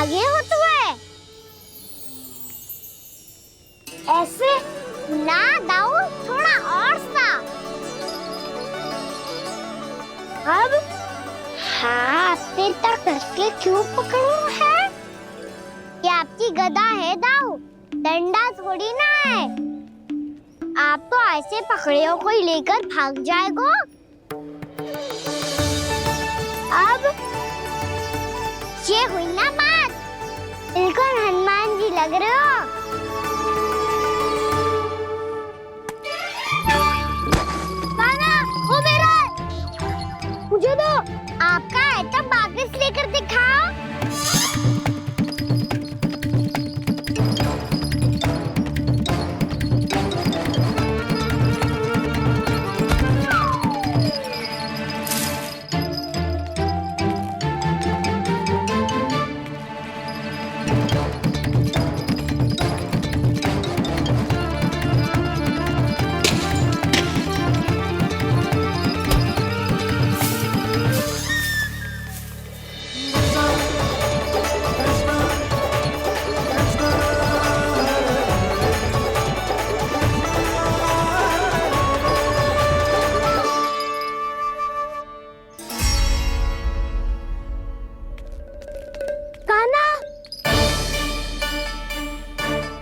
आगे हो तुम्हें? ऐसे ना दाऊ, थोड़ा और सा। अब हाँ, सिर तक कसके क्यों पकड़ू है? ये आपकी गदा है दाऊ, डंडा थोड़ी ना है। आप तो ऐसे पकड़े हो कोई लेकर भाग जाएगा। अब ये हुई ना बात, बिल्कुल हनुमान जी लग रहे हो। कान्हा, वो मेरा, मुझे दो। आपका है तो वापस लेकर दिखाओ।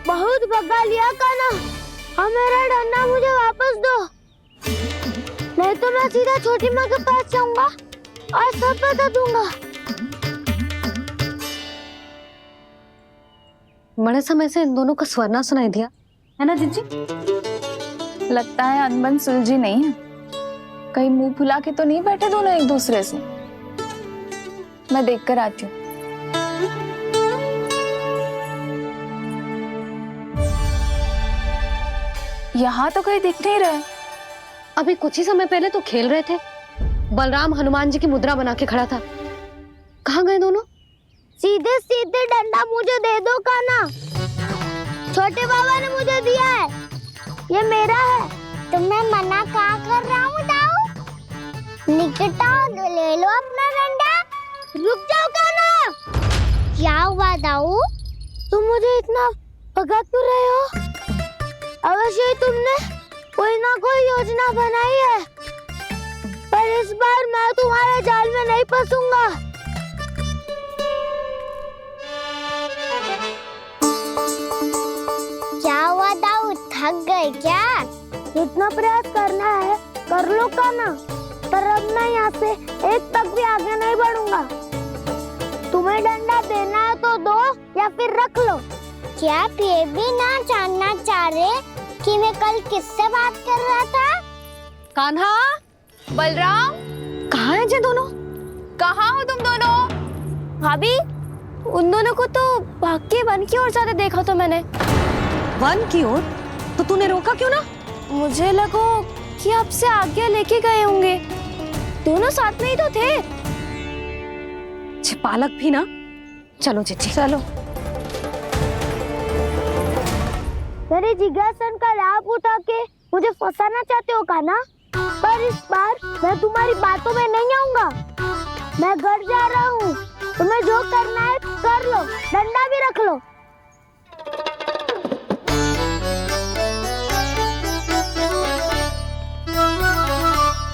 बहुत भगा लिया कान्हा, अब मेरा डंडा मुझे वापस दो, नहीं तो मैं सीधा छोटी माँ के पास जाऊंगा और सब बता दूंगा। बड़े समय से इन दोनों का स्वर ना सुनाई दिया, है ना जीजी? लगता है अनबन सुलझी नहीं है। कहीं मुंह फुला के तो नहीं बैठे दोनों एक दूसरे से। मैं देख कर आती हूँ। यहाँ तो कहीं दिख नहीं रहा। अभी कुछ ही समय पहले तो खेल रहे थे। बलराम हनुमान जी की मुद्रा बना के खड़ा था। कहाँ गए दोनों? सीधे सीधे डंडा मुझे दे दो कान्हा, छोटे बाबा ने मुझे दिया है, ये मेरा है। तो मैं मना कहाँ कर रहा हूँ दाऊ? निकट आओ, ले लो अपना डंडा। रुक जाओ कान्हा। क्या हुआ दाऊ? तुम मुझे इतना भगा क्यों रहे हो? अवश्य ही तुमने कोई ना कोई योजना बनाई है, पर इस बार मैं तुम्हारे जाल में नहीं फंसूंगा। क्या हुआ दाऊ, थक गए क्या? इतना प्रयास करना है कर लो कान्हा, पर अब मैं यहाँ से एक तक भी आगे नहीं बढ़ूंगा। तुम्हें डंडा देना है तो दो या फिर रख लो। क्या आप ये भी ना जानना चाह रहे कि मैं कल किससे बात कर रहा था? कान्हा, बलराम, कहाँ हैं ये दोनों? कहाँ हो तुम दोनों? भाभी, उन दोनों को तो भाग के वन की ओर जाते देखा तो मैंने। वन की ओर? तो तूने रोका क्यों ना? मुझे लगा कि आपसे आगे लेके गए होंगे, दोनों साथ में ही तो थे। पालक भी ना। चलो जीजी, चलो। मेरे जिज्ञासन का लाभ उठा के मुझे फंसाना चाहते हो कान्हा, पर इस बार मैं तुम्हारी बातों में नहीं आऊंगा। मैं घर जा रहा हूँ, तुम्हें जो करना है कर लो, डंडा भी रख लो।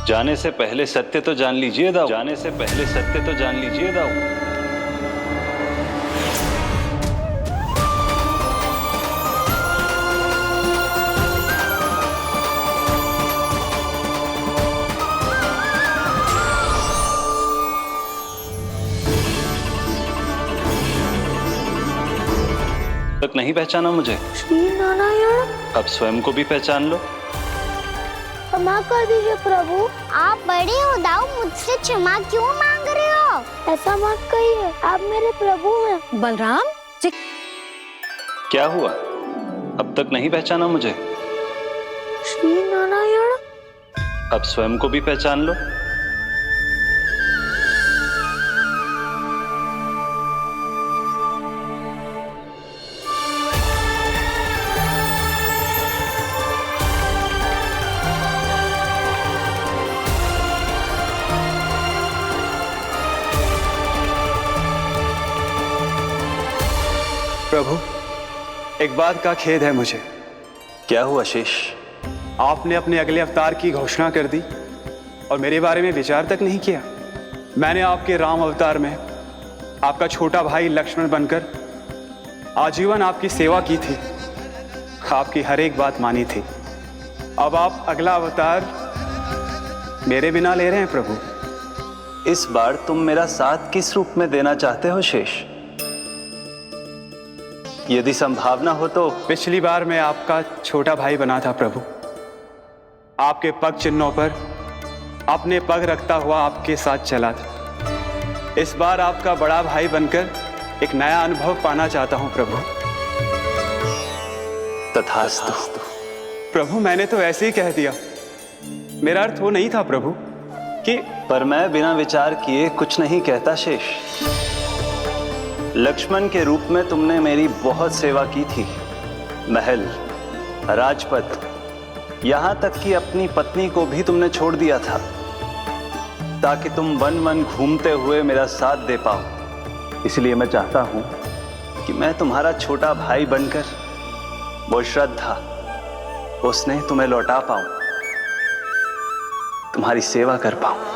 जाने से पहले सत्य तो जान लीजिए दाऊ, जाने से पहले सत्य तो जान लीजिए दाऊ। तक नहीं पहचाना मुझे? श्री नारायण। अब स्वयं को भी पहचान लो। क्षमा कर दीजिए प्रभु। आप बड़े हो दाऊ, मुझसे क्षमा क्यों मांग रहे हो? ऐसा मत कहिए, आप मेरे प्रभु हैं। बलराम जी, क्या हुआ? अब तक नहीं पहचाना मुझे? श्री नारायण। अब स्वयं को भी पहचान लो। प्रभु, एक बात का खेद है मुझे। क्या हुआ शेष? आपने अपने अगले अवतार की घोषणा कर दी और मेरे बारे में विचार तक नहीं किया। मैंने आपके राम अवतार में आपका छोटा भाई लक्ष्मण बनकर आजीवन आपकी सेवा की थी, आपकी हर एक बात मानी थी। अब आप अगला अवतार मेरे बिना ले रहे हैं प्रभु। इस बार तुम मेरा साथ किस रूप में देना चाहते हो शेष? यदि संभावना हो तो। पिछली बार मैं आपका छोटा भाई बना था प्रभु, आपके पग चिन्हों पर अपने पग रखता हुआ आपके साथ चला था। इस बार आपका बड़ा भाई बनकर एक नया अनुभव पाना चाहता हूं प्रभु। तथास्तु। प्रभु, मैंने तो ऐसे ही कह दिया, मेरा अर्थ वो नहीं था प्रभु कि। पर मैं बिना विचार किए कुछ नहीं कहता शेष। लक्ष्मण के रूप में तुमने मेरी बहुत सेवा की थी। महल, राजपथ, यहां तक कि अपनी पत्नी को भी तुमने छोड़ दिया था ताकि तुम वन वन घूमते हुए मेरा साथ दे पाओ। इसलिए मैं चाहता हूं कि मैं तुम्हारा छोटा भाई बनकर वो श्रद्धा, वो स्नेह तुम्हें लौटा पाऊं, तुम्हारी सेवा कर पाऊं।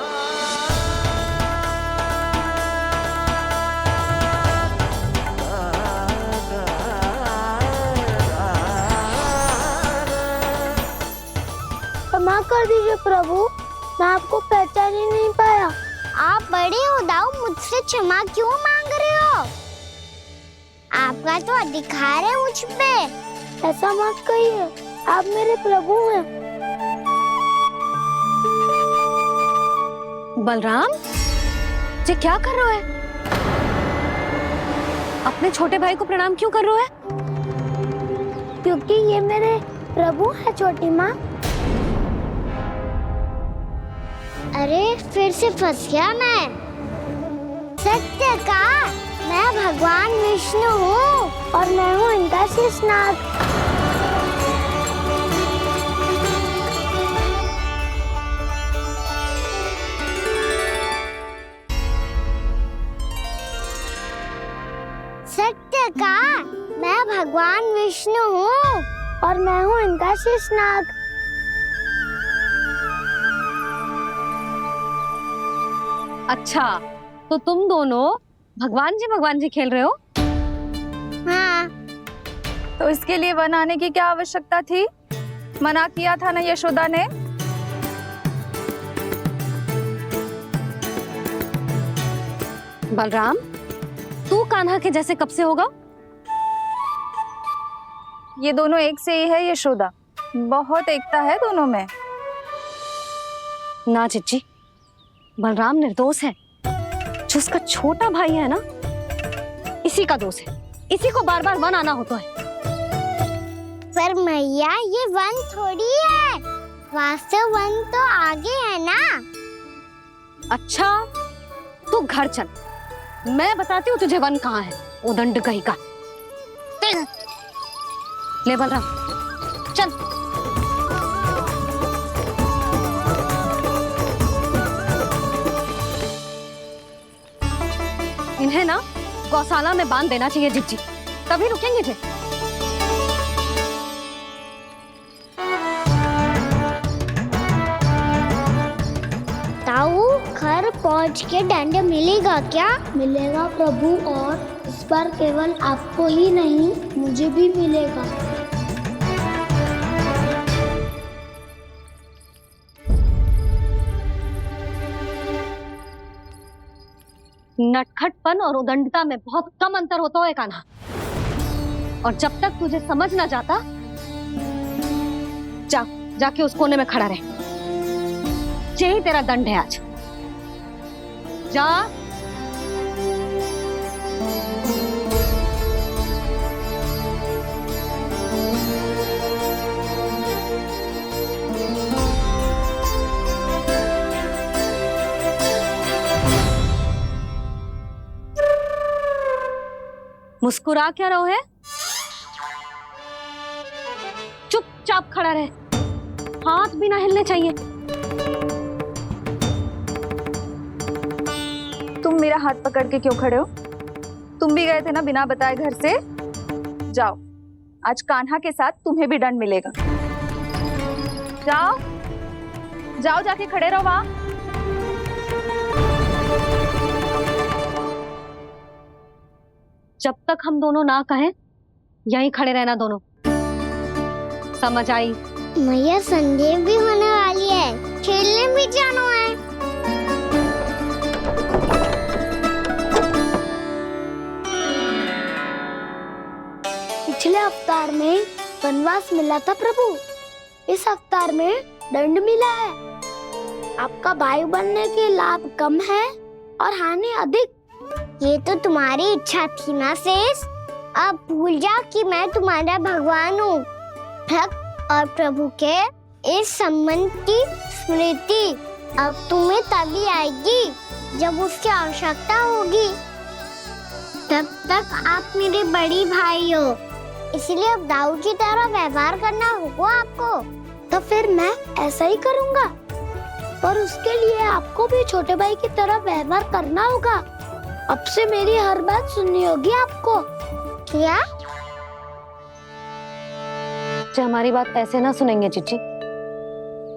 क्षमा कर दीजिए प्रभु, मैं आपको पहचान ही नहीं पाया। आप बड़े हो दाऊ, मुझसे क्षमा क्यों मांग रहे हो? आपका तो अधिकार है मुझ पे। ऐसा मत कहिए, आप मेरे प्रभु हैं। बलराम जी क्या कर रहे हो? अपने छोटे भाई को प्रणाम क्यों कर रहे हो? क्योंकि ये मेरे प्रभु है छोटी माँ। अरे फिर से फंस गया मैं। सत्य का मैं भगवान विष्णु हूँ और मैं हूँ इनका शेषनाग। सत्य का मैं भगवान विष्णु हूँ और मैं हूँ इनका शेषनाग। अच्छा, तो तुम दोनों भगवान जी खेल रहे हो? हाँ। तो इसके लिए वन आने की क्या आवश्यकता थी? मना किया था ना यशोदा ने। बलराम, तू कान्हा के जैसे कब से होगा? ये दोनों एक से ही है यशोदा, बहुत एकता है दोनों में। ना चिच्ची, बलराम निर्दोष है। जो उसका छोटा भाई है ना, इसी का दोष है। इसी को बार बार वन आना होता है। पर मैया, ये वन थोड़ी है, वास्तव वन तो आगे है ना। अच्छा, तू घर चल, मैं बताती हूँ तुझे वन कहाँ है। उदंड कहीं का। ले बलराम, चल। इन्हें ना गौशाला में बांध देना चाहिए जिज्जी, तभी रुकेंगे जे। ताऊ, घर पहुँच के दंड मिलेगा क्या? मिलेगा प्रभु, और इस बार केवल आपको ही नहीं, मुझे भी मिलेगा। नटखटपन और उदंडता में बहुत कम अंतर होता है कान्हा, और जब तक तुझे समझ ना जाता, जाके उस कोने में खड़ा रहे। यही तेरा दंड है आज। जा। मुस्कुरा क्या रहो है? चुपचाप खड़ा रहे, हाथ भी ना हिलने चाहिए। तुम मेरा हाथ पकड़ के क्यों खड़े हो? तुम भी गए थे ना बिना बताए घर से। जाओ, आज कान्हा के साथ तुम्हें भी दंड मिलेगा। जाओ जाओ, जाके खड़े रहो वहां। जब तक हम दोनों ना कहें यहीं खड़े रहना दोनों, समझ आई? मैया संडे भी होने वाली है, खेलने भी जाना है। पिछले अवतार में वनवास मिला था प्रभु, इस अवतार में दंड मिला है। आपका भाई बनने के लाभ कम है और हानि अधिक। ये तो तुम्हारी इच्छा थी ना शेष, अब भूल जा कि मैं तुम्हारा भगवान हूँ। भक्त और प्रभु के इस संबंध की स्मृति अब तुम्हें तभी आएगी जब उसकी आवश्यकता होगी। तब तक आप मेरे बड़ी भाई हो, इसलिए अब दाऊ की तरह व्यवहार करना होगा आपको। तो फिर मैं ऐसा ही करूँगा, पर उसके लिए आपको भी छोटे भाई की तरह व्यवहार करना होगा। अब से मेरी हर बात सुननी होगी आपको। क्या? जो हमारी बात ऐसे ना सुनेंगे चिच्ची,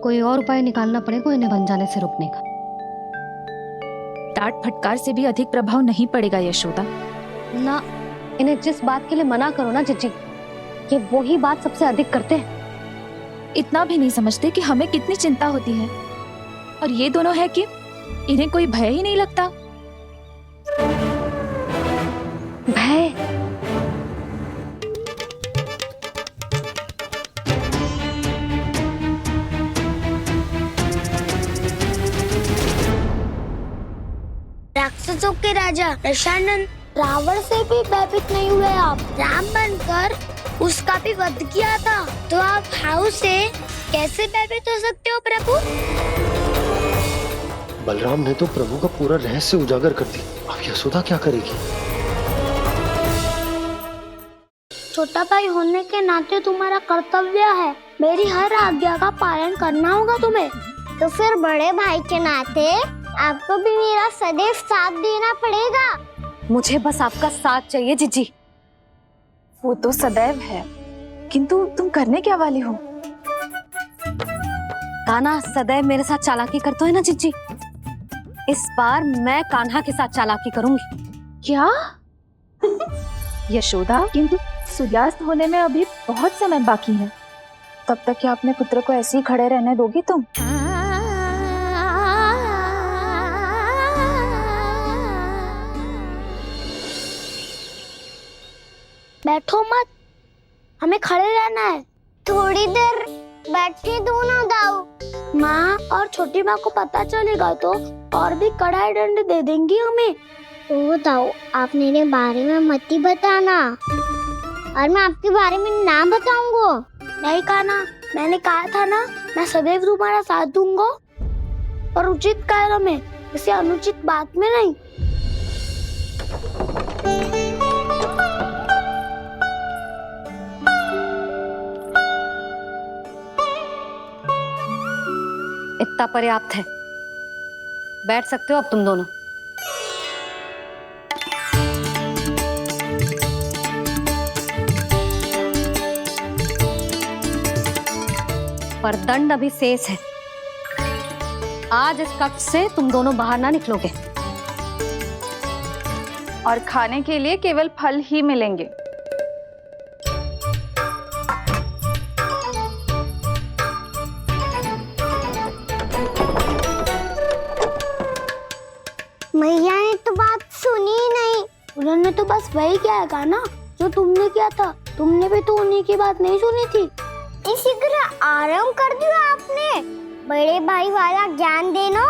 कोई और उपाय निकालना पड़ेगा इन्हें बन जाने से रुकने का। डांट फटकार से भी अधिक प्रभाव नहीं पड़ेगा यशोदा। ना, इन्हें जिस बात के लिए मना करो ना चिच्ची, ये वही बात सबसे अधिक करते हैं। इतना भी नहीं समझते कि हमें कितनी चिंता होती है, और ये दोनों है कि इन्हें कोई भय ही नहीं लगता। भय? राक्षसों के राजा दशानन रावण से भी भयभीत नहीं हुए आप। राम बनकर उसका भी वध किया था, तो आप हाउ से कैसे भयभीत हो सकते हो प्रभु? बलराम ने तो प्रभु का पूरा रहस्य उजागर कर दी, अब यशोदा क्या करेगी? छोटा भाई होने के नाते तुम्हारा कर्तव्य है, मेरी हर आज्ञा का पालन करना होगा तुम्हें। तो फिर बड़े भाई के नाते आपको भी मेरा सदैव साथ देना पड़ेगा। मुझे बस आपका साथ चाहिए जीजी। वो तो सदैव है, किंतु तुम करने क्या वाली हो? कान्हा सदैव मेरे साथ चालाकी करता है ना जीजी, इस बार मैं कान्हा के साथ चालाकी करूंगी। क्या? यशोदा, किंतु सूर्यास्त होने में अभी बहुत समय बाकी है, तब तक क्या अपने पुत्र को ऐसे ही खड़े रहने दोगी तुम? बैठो मत, हमें खड़े रहना है। थोड़ी देर बैठे दो ना दाऊ। माँ और छोटी माँ को पता चलेगा तो और भी कड़ा दंड दे देंगी हमें। ओ दाऊ, आप मेरे बारे में मत ही बताना, और मैं आपके बारे में ना बताऊंगा। नहीं कान्हा, मैंने कहा था ना, मैं सदैव तुम्हारा साथ दूंगा, और उचित कार्य में, इसे अनुचित बात में नहीं। इतना पर्याप्त है, बैठ सकते हो अब तुम दोनों। पर दंड अभी शेष है, आज इस कक्ष से तुम दोनों बाहर ना निकलोगे, और खाने के लिए केवल फल ही मिलेंगे। मैया ने तो बात सुनी ही नहीं, उन्होंने तो बस वही किया ना जो तुमने किया था। तुमने भी तो उन्हीं की बात नहीं सुनी थी। इसी तरह आराम कर दिया आपने, बड़े भाई वाला ज्ञान देना।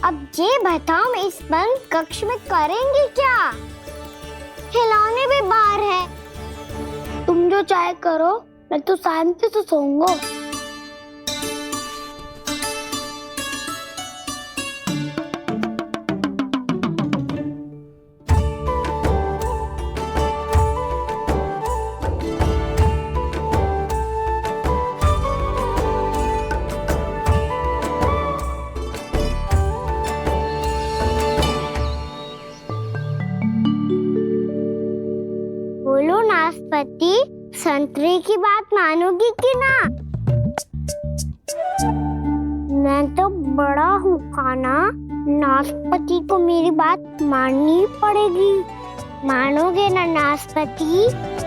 अब ये बताओ, इस बंद कक्ष में करेंगे क्या? खिलौने भी बाहर है। तुम जो चाहे करो, मैं तो शांति से सोऊंगा। बोलो नाशपति, संतरे की बात मानोगी कि ना? मैं तो बड़ा हूँ काना, नाशपाती को मेरी बात माननी पड़ेगी। मानोगे ना नाशपाती?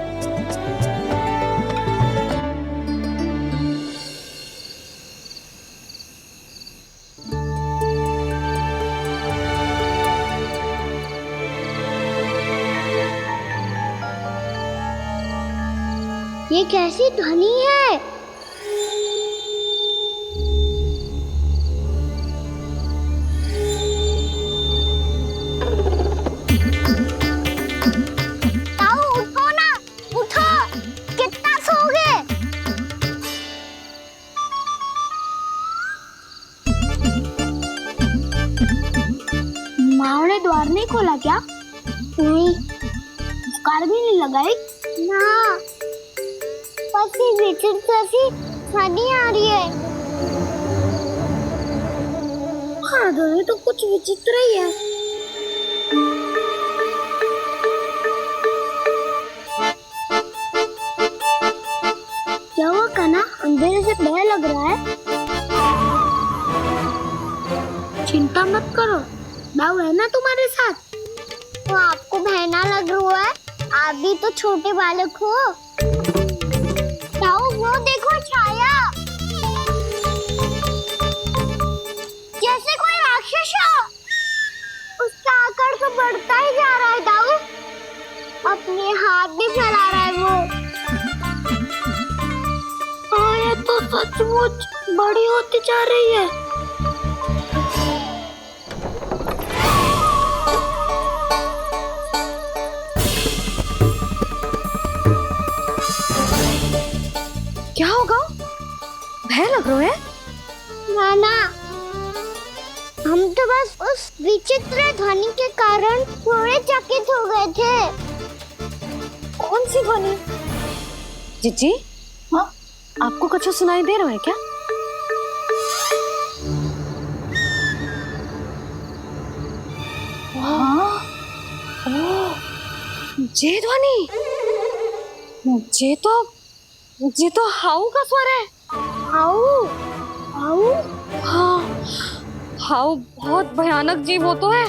ये कैसी ध्वनि है? ताऊ उठो ना, उठो, कितना सोओगे? माँ ने द्वार नहीं खोला क्या? नहीं। कार भी नहीं लगाई? ना। विचित्र ध्वनि आ रही है। हाँ, ध्वनि तो कुछ विचित्र ही है। क्या हुआ कान्हा? अंधेरे से भय लग रहा है। चिंता मत करो, दाऊ है ना तुम्हारे साथ। तो आपको भय ना लग रहा है? आप भी तो छोटे बालक हो। वो देखो छाया, जैसे कोई राक्षस हो। उसका आकार तो बढ़ता ही जा रहा है दाऊ। अपने हाथ भी फैला रहा है वो। हाँ, ये तो सचमुच बड़ी होती जा रही है। क्या होगा? भय लग रहा है? नाना, हम तो बस उस विचित्र ध्वनि के कारण थोड़े चकित हो गए थे। कौन सी ध्वनि? जीजी, हाँ, आपको कुछ सुनाई दे रहा है क्या? हाँ, ओह, ये ध्वनि, ये तो हाउ का स्वर है। हाउ? हाउ? हाँ, हाउ बहुत भयानक जीव हो तो है।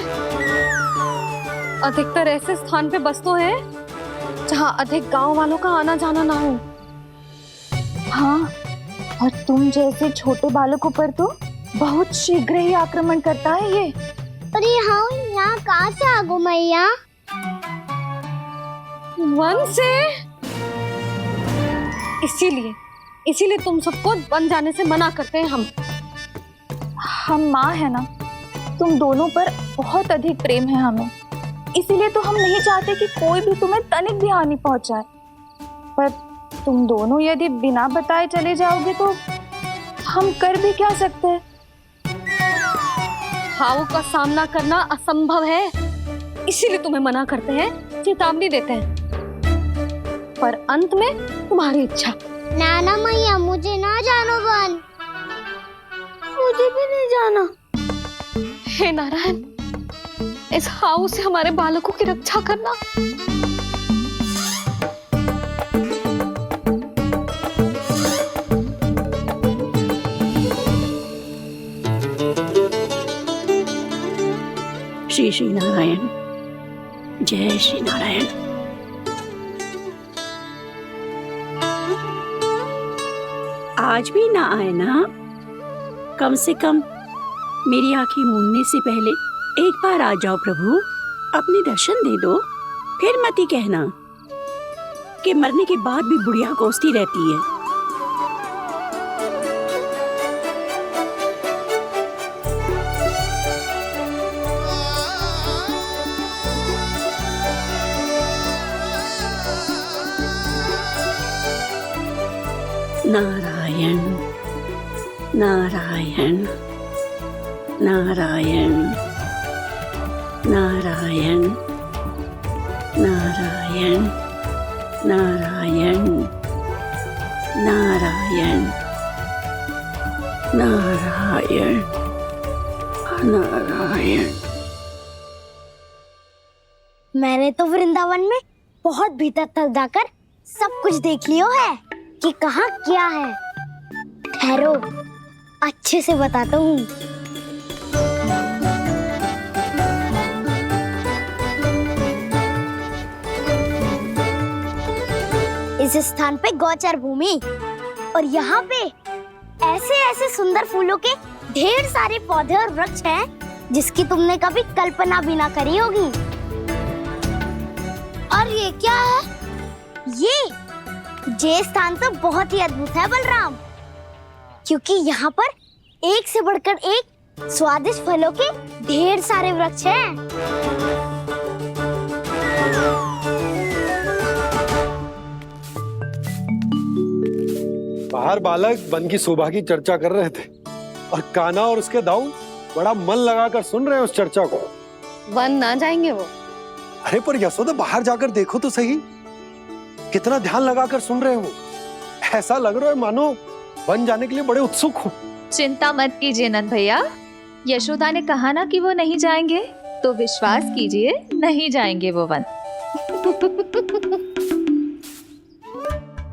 अधिकतर ऐसे स्थान पे बसते हैं जहाँ अधिक गांव वालों का आना जाना ना हो। हाँ, और तुम जैसे छोटे बालकों पर तो बहुत शीघ्र ही आक्रमण करता है ये। अरे हाँ, यहाँ कहाँ से आ गो मैया? वन से। इसीलिए तुम सबको वन जाने से मना करते हैं हम माँ है ना, तुम दोनों पर बहुत अधिक प्रेम है हमें, इसीलिए तो हम नहीं चाहते कि कोई भी तुम्हें तनिक भी हानि पहुंचाए। पर तुम दोनों यदि बिना बताए चले जाओगे तो हम कर भी क्या सकते हैं? हाउ का सामना करना असंभव है, इसीलिए तुम्हें मना करते हैं, चेतावनी देते हैं। पर अंत में तुम्हारी इच्छा। नाना मैया, मुझे ना जानो वन। मुझे भी नहीं जाना। हे नारायण, इस हाउ से हमारे बालकों की रक्षा करना। श्री श्री नारायण, जय श्री नारायण। आज भी ना आए ना? कम से कम मेरी आंखें मूंदने से पहले एक बार आ जाओ प्रभु, अपने दर्शन दे दो। फिर मत ही कहना कि मरने के बाद भी बुढ़िया कोसती रहती है। नारायण नारायण नारायण नारायण नारायण नारायण नारायण नारायण नारायण। मैंने तो वृंदावन में बहुत भीतर तक जाकर सब कुछ देख लियो है कि कहाँ क्या है। ठहरो, अच्छे से बताता हूँ। इस स्थान पे गोचर भूमि और यहाँ पे ऐसे ऐसे सुंदर फूलों के ढेर सारे पौधे और वृक्ष हैं जिसकी तुमने कभी कल्पना भी ना करी होगी। और ये क्या है? ये स्थान तो बहुत ही अद्भुत है बलराम, क्योंकि यहाँ पर एक से बढ़कर एक स्वादिष्ट फलों के ढेर सारे वृक्ष हैं। बाहर बालक वन की शोभा की चर्चा कर रहे थे और कान्हा और उसके दाऊ बड़ा मन लगाकर सुन रहे हैं उस चर्चा को। वन ना जाएंगे वो? अरे पर यशोदा बाहर जाकर देखो तो सही, कितना ध्यान लगाकर सुन रहे हो। ऐसा लग रहा है मानो वन जाने के लिए बड़े उत्सुक हो। चिंता मत कीजिए नंद भैया, यशोदा ने कहा ना कि वो नहीं जाएंगे, तो विश्वास कीजिए नहीं जाएंगे वो वन।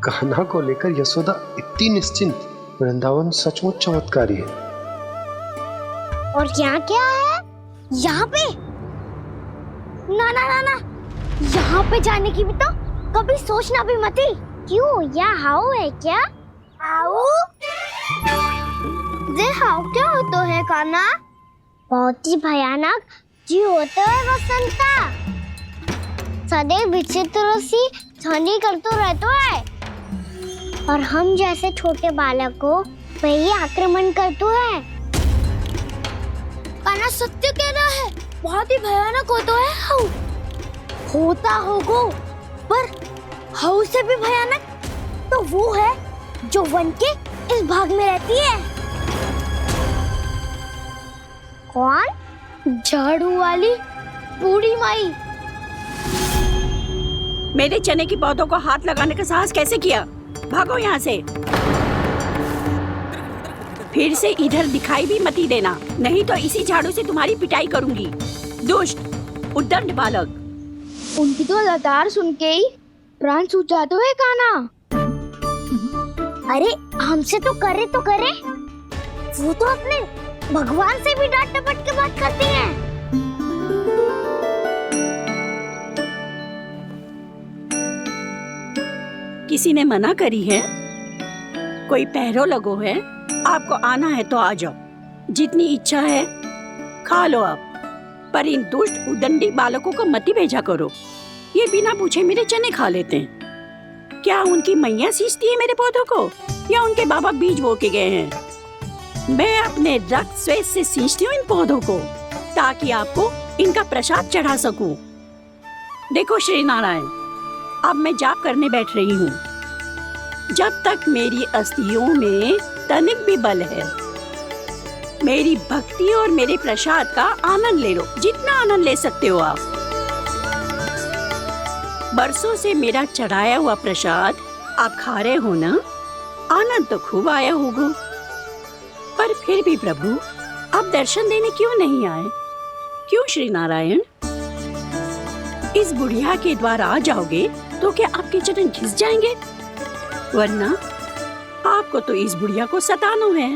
कान्हा को लेकर यशोदा इतनी निश्चिंत, वृंदावन सचमुच चमत्कारी है। और यहाँ क्या है? यहाँ पे ना ना ना ना, यहाँ पे जाने की भी तो कभी सोचना भी मत ही। क्यों, यहाँ हाउ है क्या? हाउ? ये हाउ क्या होता है कान्हा? बहुत ही भयानक जी होता है वसंता। सदैव विचित्र सी ध्वनि करते रहता है और हम जैसे छोटे बालक को वही आक्रमण करते हैं। कान्हा सत्य कह रहा है, बहुत ही भयानक होता है हाउ। होता होगा, पर हाउ से भी भयानक तो वो है जो वन के इस भाग में रहती है। कौन? झाड़ू वाली बूढ़ी माई। मेरे चने की पौधों को हाथ लगाने का साहस कैसे किया? भागो यहाँ से। फिर से इधर दिखाई भी मत देना, नहीं तो इसी झाड़ू से तुम्हारी पिटाई करूंगी। दुष्ट उद्दंड बालक। उनकी तो लतार सुन के ही प्राण छूट जाते हैं कान्हा। अरे हमसे तो करे, वो तो अपने भगवान से भी डांट डपट के बात करती हैं। किसी ने मना करी है? कोई पहरो लगो है? आपको आना है तो आ जाओ, जितनी इच्छा है खा लो आप, पर इन दुष्ट उदंडी बालकों को मत ही भेजा करो। ये बिना पूछे मेरे चने खा लेते हैं। क्या उनकी मैया सींचती है मेरे पौधों को, या उनके बाबा बीज बो के गए हैं? मैं अपने रक्त स्वेद से सींचती हूँ इन पौधों को, ताकि आपको इनका प्रसाद चढ़ा सकूं। देखो श्री नारायण, अब मैं जाप करने बैठ रही हूँ। जब तक मेरी अस्थियों में तनिक भी बल है, मेरी भक्ति और मेरे प्रसाद का आनंद ले लो, जितना आनंद ले सकते हो आप। बरसों से मेरा चढ़ाया हुआ प्रसाद आप खा रहे हो ना, आनंद तो खूब आया होगा, पर फिर भी प्रभु आप दर्शन देने क्यों नहीं आए? क्यों श्री नारायण? इस बुढ़िया के द्वार आ जाओगे तो क्या आपके चरण घिस जाएंगे? वरना आपको तो इस बुढ़िया को सताना है।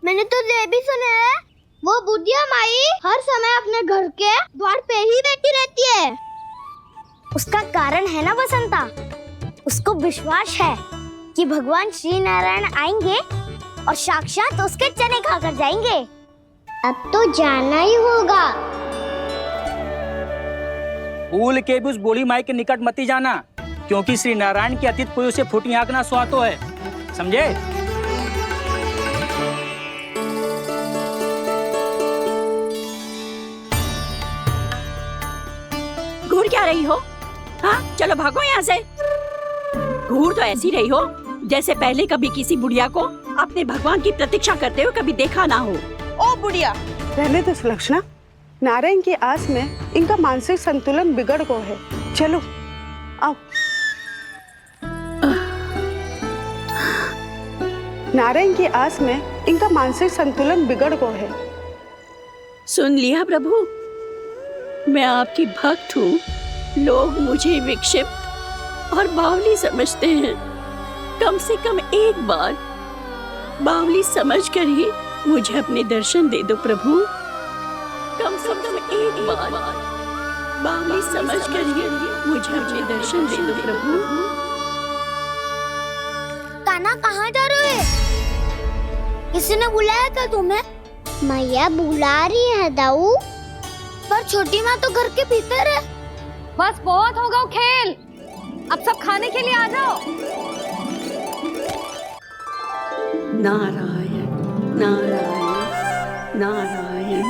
मैंने तो ये भी सुना है, वो बुढ़िया माई हर समय अपने घर के द्वार पे ही बैठी रहती है। उसका कारण है ना बसंता, उसको विश्वास है कि भगवान श्री नारायण आएंगे और साक्षात उसके चने खाकर जाएंगे। अब तो जाना ही होगा। भूल के भी उस बूढ़ी माई के निकट मत ही जाना, क्योंकि श्री नारायण की अतीत पुरुष से फूटी आंख ना सुहातो है, समझे? घूर क्या रही हो? हाँ, चलो भागो यहाँ से। घूर तो ऐसी रही हो जैसे पहले कभी किसी बुढ़िया को अपने भगवान की प्रतीक्षा करते हुए कभी देखा ना हो। ओ बुढ़िया, रहने दो सुलक्षणा। नारायण की आस में इनका मानसिक संतुलन बिगड़ गया है। चलो आओ। नारायण की आस में इनका मानसिक संतुलन बिगड़ गया है। सुन लिया प्रभु, मैं आपकी भक्त हूँ। लोग मुझे विक्षिप्त और बावली समझते हैं। कम से कम एक बार बावली समझकर ही मुझे अपने दर्शन दे दो प्रभु। कम से कम एक बार बावली समझकर ही मुझे अपने दर्शन दे दो प्रभु। कान्हा कहाँ जा रहे हो? किसी ने बुलाया था तुम्हें? मैया बुला रही है दाऊ, पर छोटी माँ तो घर के भीतर है। बस बहुत हो गया खेल, अब सब खाने के लिए आ जाओ। नारायण नारायण नारायण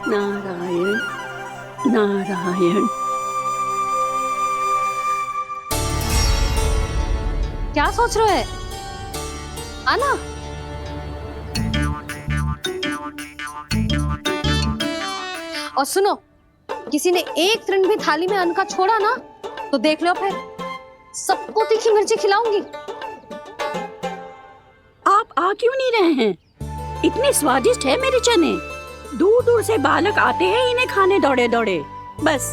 नारायण नारायण। क्या सोच रहे हैं? आना। और सुनो, किसी ने एक तृण भी थाली में अन्न का छोड़ा ना तो देख लो, फिर सबको तीखी मिर्ची खिलाऊंगी। आप आ क्यों नहीं रहे हैं? इतने स्वादिष्ट है मेरे चने। दूर दूर से बालक आते हैं इन्हें खाने दौड़े दौड़े। बस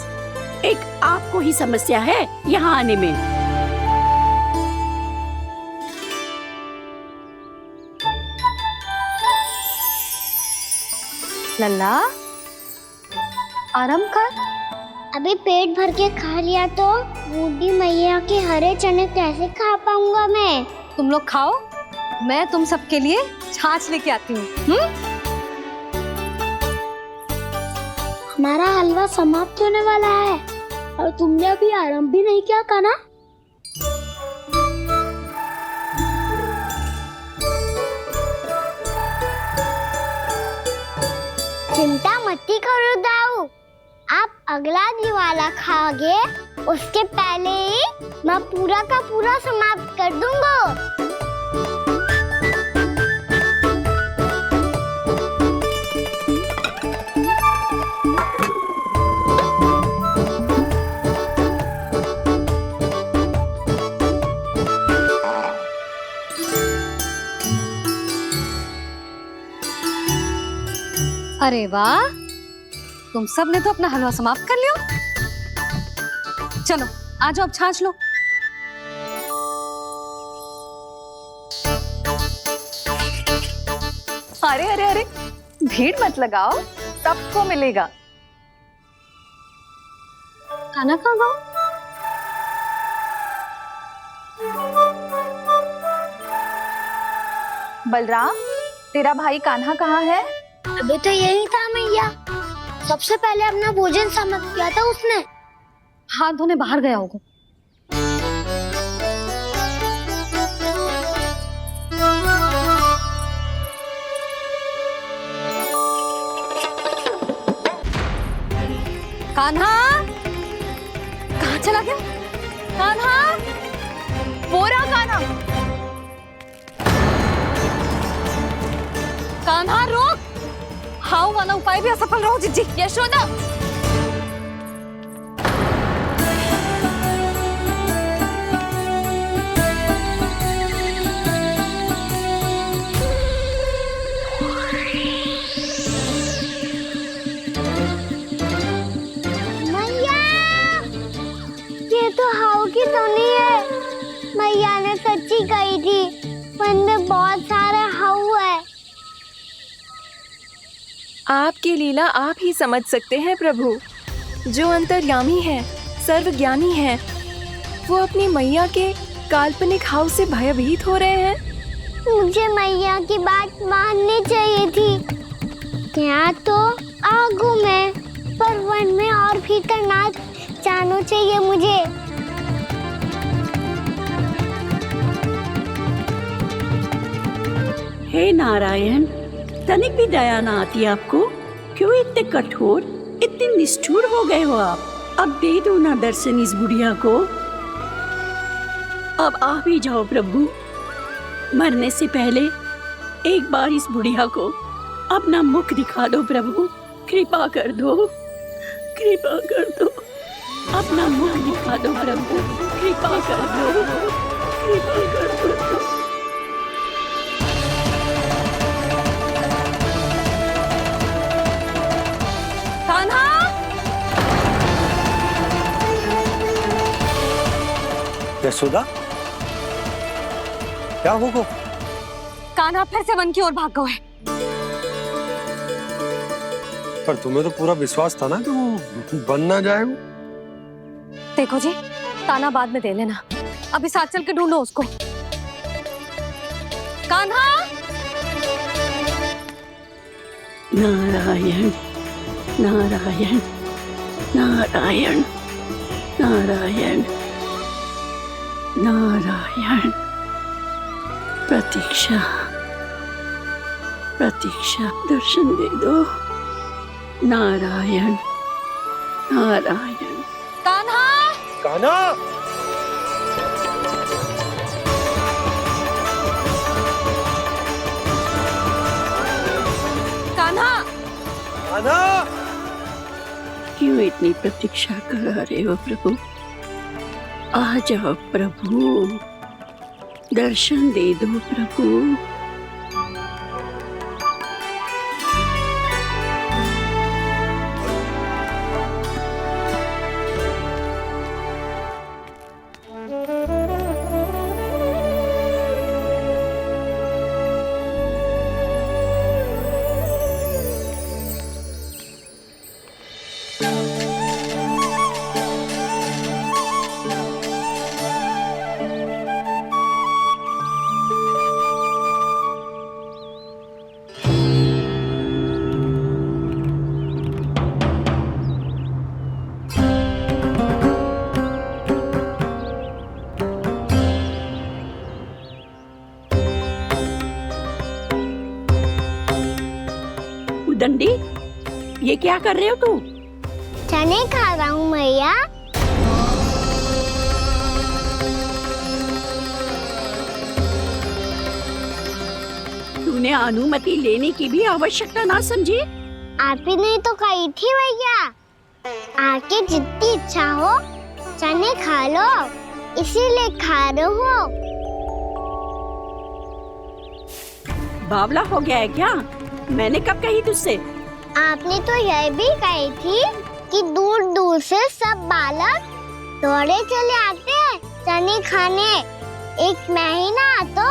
एक आपको ही समस्या है यहाँ आने में। लल्ला, आराम कर। अभी पेट भर के खा लिया तो बूढ़ी मैया के हरे चने कैसे खा पाऊंगा मैं? तुम लोग खाओ, मैं तुम सबके लिए छाछ लेके आती हूँ। हमारा हलवा समाप्त होने वाला है और तुमने अभी आराम भी नहीं किया कान्हा। चिंता मत करो दाऊ, आप अगला दिवाला खाओगे उसके पहले ही मैं पूरा का पूरा समाप्त कर दूंगा। अरे वाह, तुम सब ने तो अपना हलवा समाप्त कर लिया। चलो आ जाओ, अब छाछ लो। अरे अरे अरे, भीड़ मत लगाओ, सबको मिलेगा। खाना खा गो। बलराम, तेरा भाई कान्हा कहाँ है? अभी तो यही था मैया, सबसे पहले अपना भोजन समाप्त किया था उसने। हाथ धोने बाहर गया होगा। कान्हा कहाँ चला गया? कान्हा, वो रहा कान्हा। कान्हा रोक, हाउ वाला उपाय भी असफल रहो जिज्जी। यशोदा, मैया, ये तो हाउ की धुनी है। मैया ने सच्ची कही थी, वन में बहुत सारे हाउ है। आपकी लीला आप ही समझ सकते हैं प्रभु। जो अंतर्यामी है, सर्वज्ञानी है, वो अपनी मैया के काल्पनिक हाव से भयभीत हो रहे हैं। मुझे मैया की बात माननी चाहिए थी। यहाँ तो आगू में, पर वन में और भीतर ना जाना चाहिए मुझे। हे नारायण, तनिक भी दया ना आती आपको? क्यों इतने कठोर, इतने निष्ठुर हो गए हो आप? अब दे दो ना दर्शन इस बुढ़िया को। अब आ भी जाओ प्रभु, मरने से पहले एक बार इस बुढ़िया को अपना मुख दिखा दो प्रभु। कृपा कर दो, कृपा कर दो, अपना मुख दिखा दो प्रभु। कृपा कर दो, कृपा कर दो। यशोदा, क्या होगा? कान्हा फिर से वन की ओर भाग गए। पर तुम्हें तो पूरा विश्वास था ना कि वो बन ना जाए। वो देखो जी, ताना बाद में दे लेना, अभी साथ चल के ढूंढो उसको। कान्हा! नारायण नारायण नारायण नारायण नारायण। प्रतीक्षा प्रतीक्षा, दर्शन दे दो। नारायण नारायण। कान्हा! कान्हा! कान्हा! कान्हा! क्यों इतनी प्रतीक्षा करा रहे हो प्रभु? आ जाओ प्रभु, दर्शन दे दो प्रभु। दंडी, ये क्या कर रहे हो तू? चने खा रहा हूँ मैया। तूने अनुमति लेने की भी आवश्यकता ना समझी? आप ही ने तो कही थी भैया, आके जितनी इच्छा हो चने खा लो, इसीलिए खा रहे हो। बावला हो गया है क्या? मैंने कब कही तुझसे? आपने तो यह भी कही थी कि दूर दूर से सब बालक दौड़े चले आते हैं चने खाने, एक महीना तो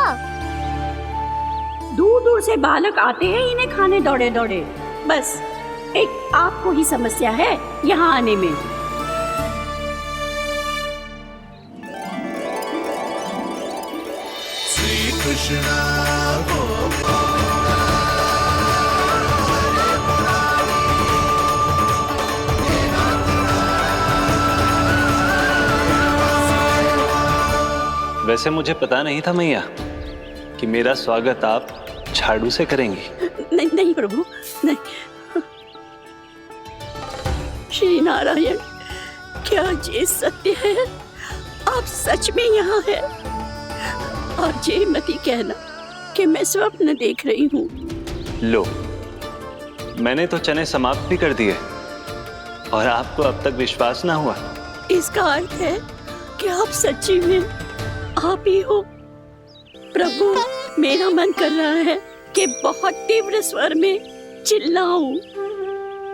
दूर दूर से बालक आते हैं इन्हें खाने दौड़े दौड़े। बस एक आपको ही समस्या है यहाँ आने में। श्री कृष्ण वैसे मुझे पता नहीं था मैया कि मेरा स्वागत आप झाड़ू से करेंगी। नहीं नहीं प्रभु, नहीं। श्री नारायण, क्या ये सत्य है? आप सच में यहाँ हैं? और ये मत कहना कि मैं स्वप्न देख रही हूँ। लो, मैंने तो चने समाप्त भी कर दिए और आपको अब तक विश्वास ना हुआ। इसका अर्थ है कि आप सच्ची में आप ही हो। प्रभु, मेरा मन कर रहा है कि बहुत तीव्र स्वर में चिल्लाऊं।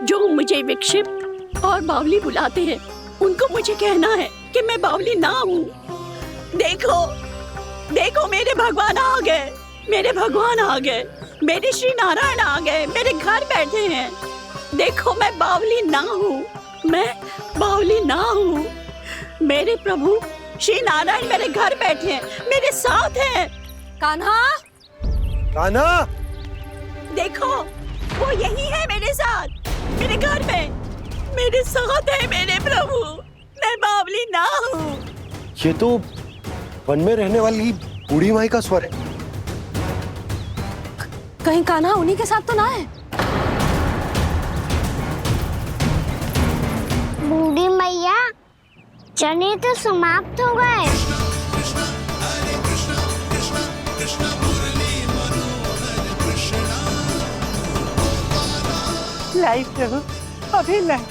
जो मुझे विक्षिप्त और बावली बुलाते हैं उनको मुझे कहना है कि मैं बावली ना हूँ। देखो देखो, मेरे भगवान आ गए, मेरे भगवान आ गए, मेरे श्री नारायण आ गए, मेरे घर बैठे हैं। देखो, मैं बावली ना हूँ, मैं बावली ना हूँ। मेरे प्रभु श्री नारायण मेरे घर बैठे हैं, मेरे साथ हैं। कान्हा! कान्हा! देखो, वो यही है मेरे साथ, मेरे घर में, मेरे साथ है मेरे प्रभु। मैं बावली ना हूँ। ये तो वन में रहने वाली बूढ़ी माई का स्वर है। कहीं कान्हा उन्हीं के साथ तो ना है? बूढ़ी मैया, चने तो समाप्त हो गए। लाई प्रभु, अभी लाई।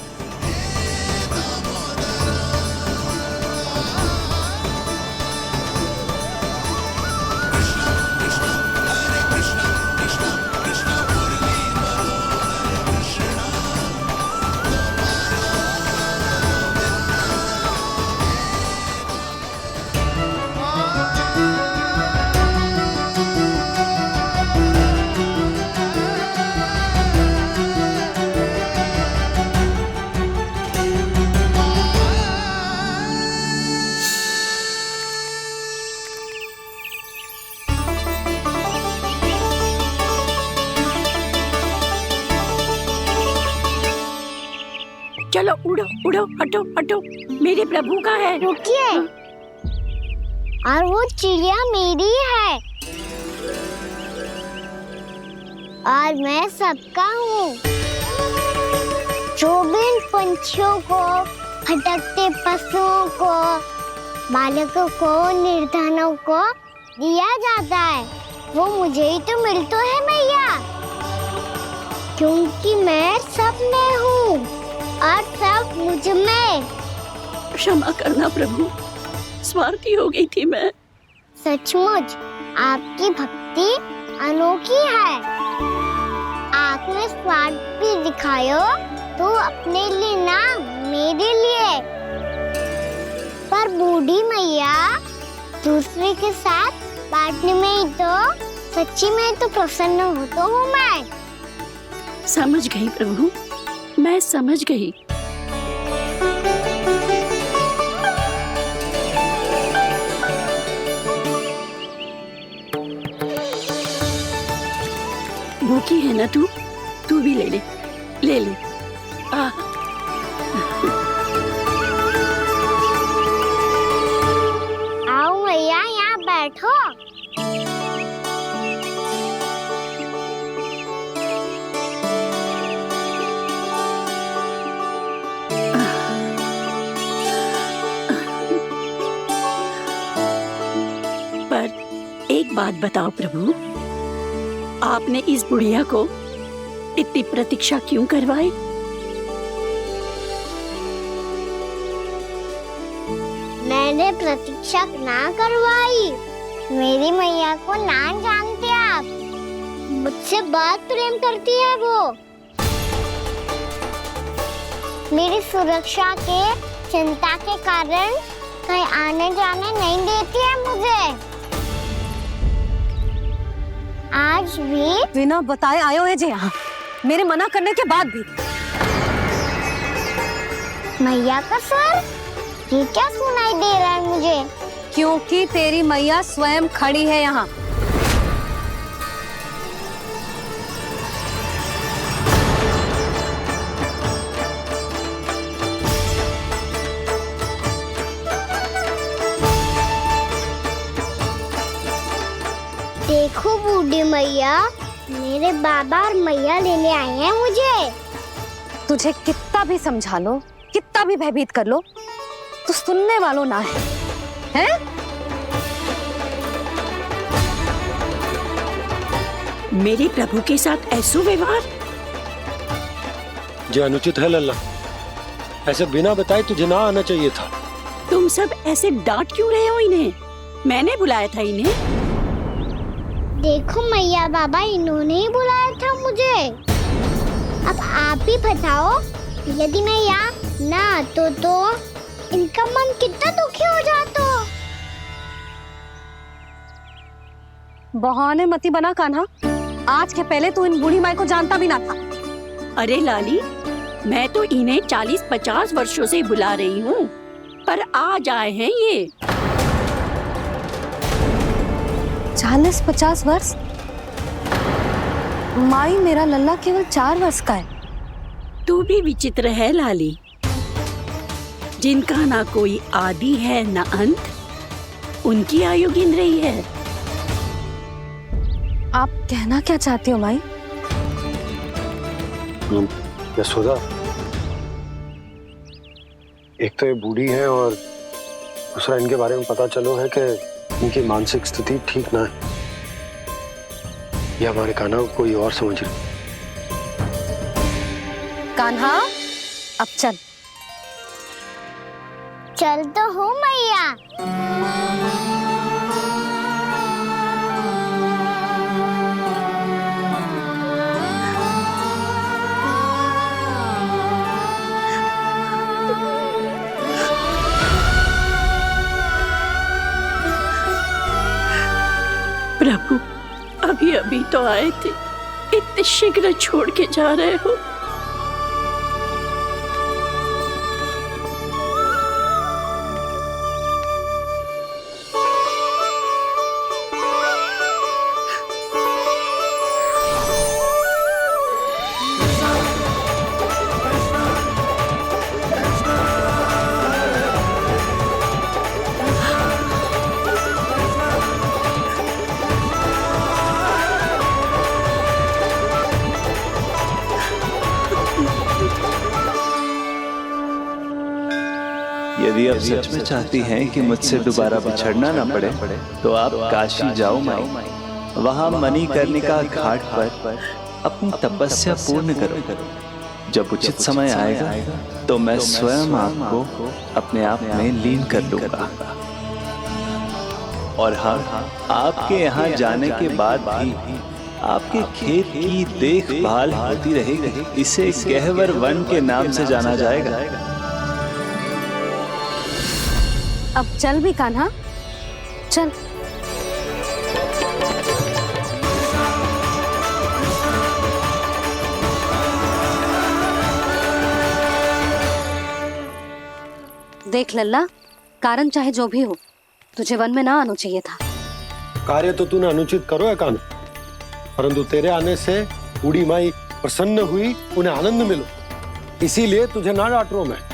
उड़ो, हटो हटो, मेरे प्रभु का है। रुकिए, और वो चिड़िया मेरी है और मैं सबका हूँ। जो भी इन पंछियों को, भटकते पशुओं को, बालकों को, निर्धनों को दिया जाता है, वो मुझे ही तो मिलता है मैया, क्योंकि मैं सब में हूँ और सब मुझ में। क्षमा करना प्रभु, स्वार्थी हो गई थी मैं। सचमुच आपकी भक्ति अनोखी है। आपने स्वार्थ भी दिखायो तो अपने लिए ना, मेरे लिए। पर बूढ़ी मैया दूसरे के साथ बांटने में ही तो सच्ची में तो प्रसन्न होता हूँ मैं। समझ गई प्रभु, मैं समझ गई। भूखी है ना तू भी ले ले, ले ले। आओ मैया, यहाँ बैठो। पर एक बात बताओ प्रभु, आपने इस बुढ़िया को इतनी प्रतीक्षा क्यों करवाई? मैंने प्रतीक्षा ना करवाई। मेरी मैया को ना जानते आप, मुझसे बहुत प्रेम करती है वो। मेरी सुरक्षा के चिंता के कारण कहीं आने जाने नहीं देती है मुझे। आज भी बिना बताए आयो है जे यहाँ, मेरे मना करने के बाद भी। मैया का स्वर, ये क्या सुनाई दे रहा है मुझे? क्योंकि तेरी मैया स्वयं खड़ी है यहाँ। देखो बूढ़ी मैया, मेरे बाबा और मैया लेने आए हैं मुझे। तुझे कितना भी समझा लो, कितना भी भयभीत कर लो, तो सुनने वालों ना है, हैं? मेरे प्रभु के साथ ऐसा व्यवहार जो अनुचित है लल्ला। ऐसे बिना बताए तुझे ना आना चाहिए था। तुम सब ऐसे डांट क्यों रहे हो इन्हें? मैंने बुलाया था इन्हें। देखो मैया बाबा, इन्होंने ही बुलाया था मुझे। अब आप ही बताओ, यदि मैं यहाँ ना आतो तो इनका मन कितना दुखी हो जाता। बहाने मती बना कान्हा, आज के पहले तू इन बूढ़ी माई को जानता भी ना था। अरे लाली, मैं तो इन्हें 40-50 वर्षों से बुला रही हूँ, पर आज आए हैं ये। 40-50 वर्ष? माई, मेरा लल्ला केवल 4 वर्ष का है। तू भी विचित्र है लाली, जिनका ना कोई आदि है ना अंत, उनकी आयु गिन रही है। आप कहना क्या चाहती हो माई? यशोदा, एक तो ये बूढ़ी है और दूसरा इनके बारे में पता चलो है कि इनकी मानसिक स्थिति ठीक ना है। ये हमारे कान्हा को कोई और समझ रही। कान्हा, अब चल। चल तो हूँ मैया। प्रभु, अभी अभी तो आए थे, इतने शीघ्र छोड़ के जा रहे हो? यदि आप सच में चाहती हैं कि मुझसे दोबारा बिछड़ना ना पड़े तो आप काशी जाओ माई। वहां मणिकर्णिका घाट पर अपनी तपस्या पूर्ण करो। जब उचित समय आएगा तो मैं स्वयं आपको अपने आप में लीन कर लूंगा। और हाँ, आपके यहाँ जाने के बाद भी आपके खेत की देखभाल होती रहेगी। इसे गहवर वन के नाम से जाना जाएगा। अब चल भी कान्हा, चल। देख लल्ला, कारण चाहे जो भी हो, तुझे वन में ना आना चाहिए था। कार्य तो तूने अनुचित करो है कान्हा, परंतु तेरे आने से बूढ़ी माई प्रसन्न हुई, उन्हें आनंद मिलो, इसीलिए तुझे ना डांट रहा हूं मैं।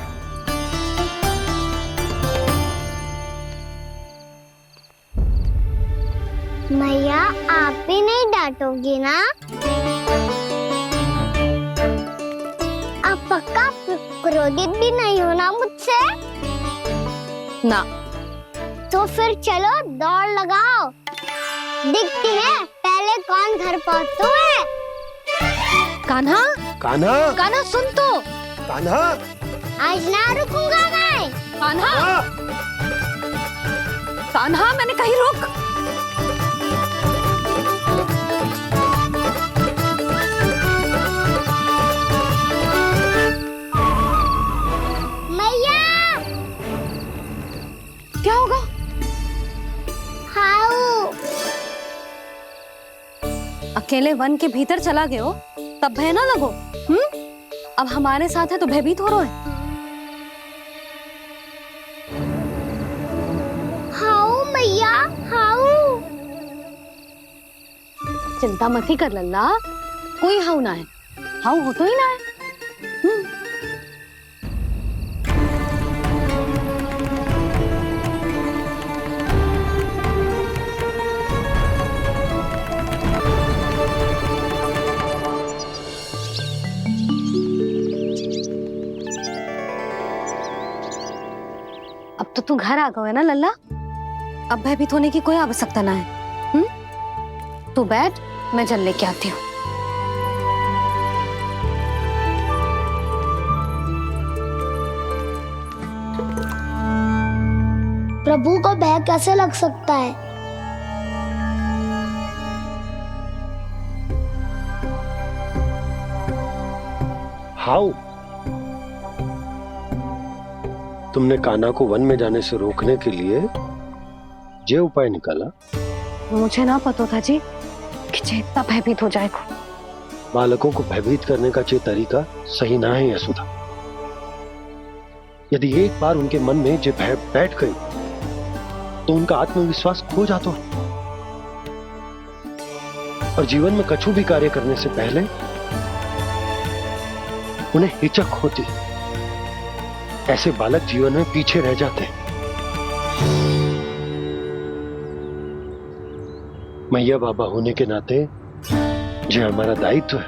मैया आप भी नहीं डांटोगी ना? आप पक्का क्रोधित भी नहीं हो ना मुझसे? ना। तो फिर चलो दौड़ लगाओ, दिखती है पहले कौन घर पहुंचता है। कान्हा, कान्हा, कान्हा सुन तो। कान्हा, आज ना रुकूंगा मैं। कान्हा, कान्हा मैंने कहीं रुक। मैया, क्या होगा? हाउ अकेले वन के भीतर चला गए हो तब भय ना लगो। अब हमारे साथ है तो भयभीत हो रहे हो। हाउ मैया, हाउ। चिंता मत ही कर लल्ला, कोई हाउ ना है। हाउ हो तो ही ना है। अब तो तू घर आ गया है ना लल्ला, अब भयभीत होने की कोई आवश्यकता ना है। तू बैठ, मैं जल लेके आती हूँ। प्रभु को भय कैसे लग सकता है? हाउ? तुमने कान्हा को वन में जाने से रोकने के लिए ये उपाय निकाला? मुझे ना पता था जी कि जे इतना भयभीत हो जाएगा। बालकों को भयभीत करने का ये तरीका सही ना है यशोदा। यदि एक बार उनके मन में ये भय बैठ गई तो उनका आत्मविश्वास खो जाता है और जीवन में कछु भी कार्य करने से पहले उन्हें हिचक होती। ऐसे बालक जीवन में पीछे रह जाते हैं। मैया बाबा होने के नाते ये हमारा दायित्व है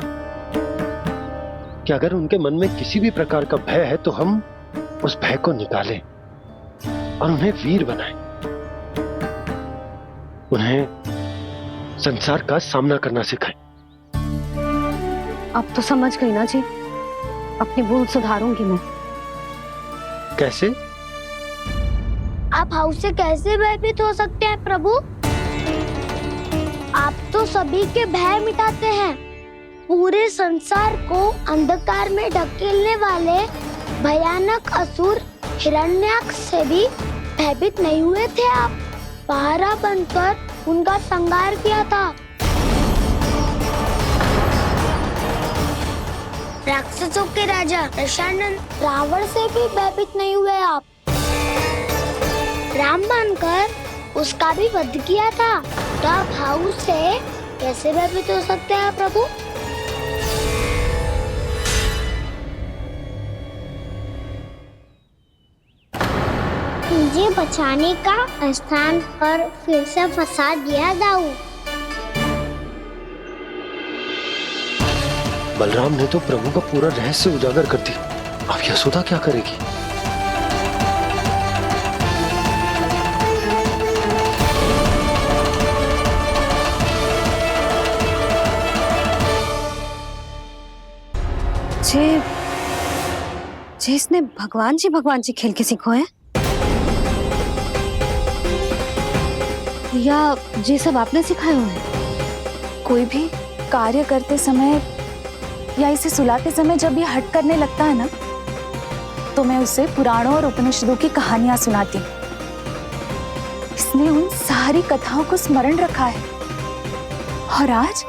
कि अगर उनके मन में किसी भी प्रकार का भय है तो हम उस भय को निकालें और उन्हें वीर बनाएं, उन्हें संसार का सामना करना सिखाएं। अब तो समझ गई ना जी, अपनी भूल सुधारूंगी मैं। कैसे? आप हाउ से कैसे भयभीत हो सकते हैं प्रभु? आप तो सभी के भय मिटाते हैं। पूरे संसार को अंधकार में ढकेलने वाले भयानक असुर हिरण्याक्ष से भी भयभीत नहीं हुए थे आप। पहरा बनकर उनका संहार किया था। राक्षसों के राजा दशानन रावण से भी भयभीत नहीं हुए आप। राम बनकर उसका भी वध किया था। तो आप हाउ से कैसे भयभीत हो सकते हैं प्रभु? मुझे बचाने का स्थान पर फिर से फंसा दिया दाऊ। बलराम ने तो प्रभु का पूरा रहस्य उजागर कर दिया। अब यशोदा क्या करेगी? मुझे इसने भगवान जी खेल के सीखो है, या ये सब आपने सिखाए हुए हैं? कोई भी कार्य करते समय या इसे सुलाते समय जब ये हट करने लगता है ना, तो मैं उसे पुराणों और उपनिषदों की कहानियां सुनाती हूँ। इसने उन सारी कथाओं को स्मरण रखा है और आज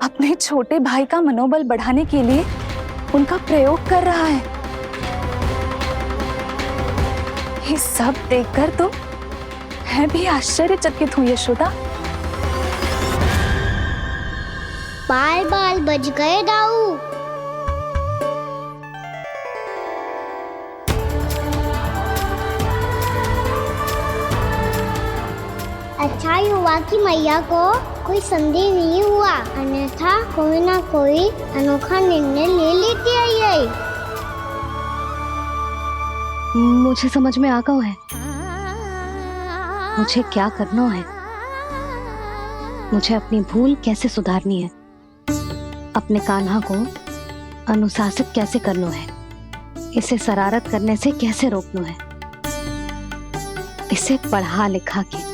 अपने छोटे भाई का मनोबल बढ़ाने के लिए उनका प्रयोग कर रहा है। ये सब देखकर तो मैं भी आश्चर्यचकित हूँ यशोदा। बाल बाल बज गए दाऊ। अच्छा ही हुआ कि मैया को कोई संदेह नहीं हुआ, अन्यथा कोई ना कोई अनोखा निर्णय ले लेती है ये। मुझे समझ में आ गया है मुझे क्या करना है। मुझे अपनी भूल कैसे सुधारनी है, अपने कान्हा को अनुशासित कैसे करना है, इसे शरारत करने से कैसे रोकना है, इसे पढ़ा लिखा के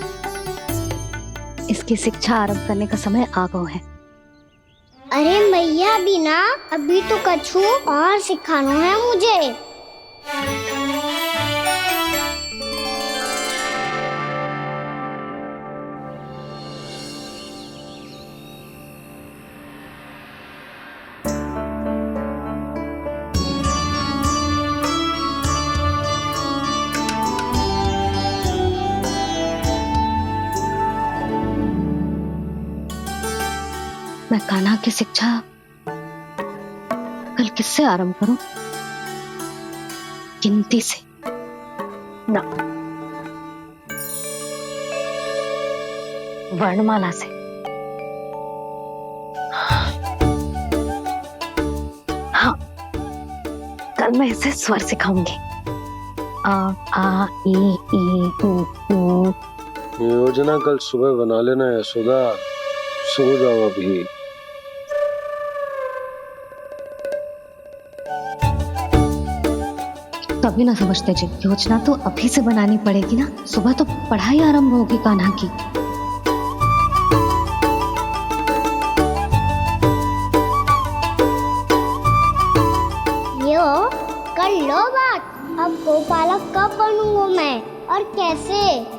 इसकी शिक्षा आरंभ करने का समय आ गया है। अरे मैया बिना, अभी तो कछु और सिखाना है मुझे। मैं कान्हा की शिक्षा कल किससे आरंभ करूं? गिनती से ना, वर्णमाला से। हाँ, कल मैं इसे स्वर सिखाऊंगी। आ ई ऊ। योजना कल सुबह बना लेना यशोदा, सो जाओ अभी। तभी ना समझते जी, योजना तो अभी से बनानी पड़ेगी ना, सुबह तो पढ़ाई आरंभ होगी कान्हा की। यो कर लो बात, अब गोपालक कब बनूंगा मैं और कैसे?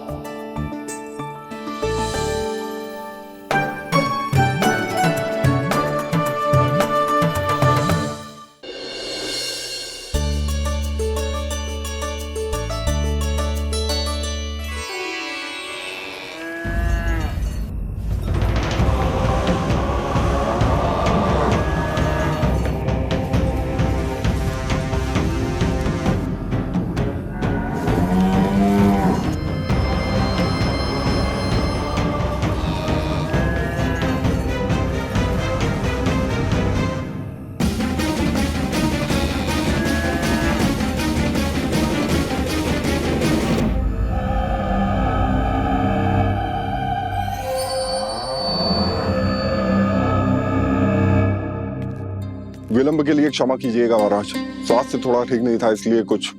विलंब के लिए क्षमा कीजिएगा महाराज, स्वास्थ्य थोड़ा ठीक नहीं था इसलिए कुछ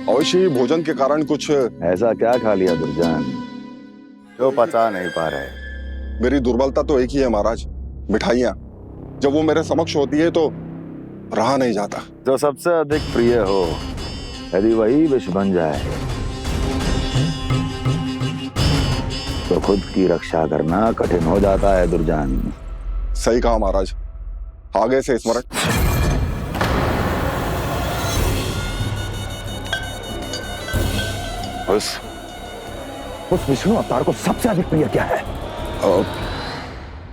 अवश्य ही भोजन के कारण कुछ। ऐसा क्या खा लिया दुर्जन जो पचा नहीं पा रहे? मेरी दुर्बलता तो एक ही है महाराज, मिठाइयाँ। जब वो मेरे समक्ष होती है तो रहा नहीं जाता। जो सबसे अधिक प्रिय हो, यदि वही विष बन जाए तो खुद की रक्षा करना कठिन हो जाता है दुर्जन। सही कहा महाराज, आगे से स्मरण। उस विष्णु अवतार को सबसे अधिक प्रिय क्या है?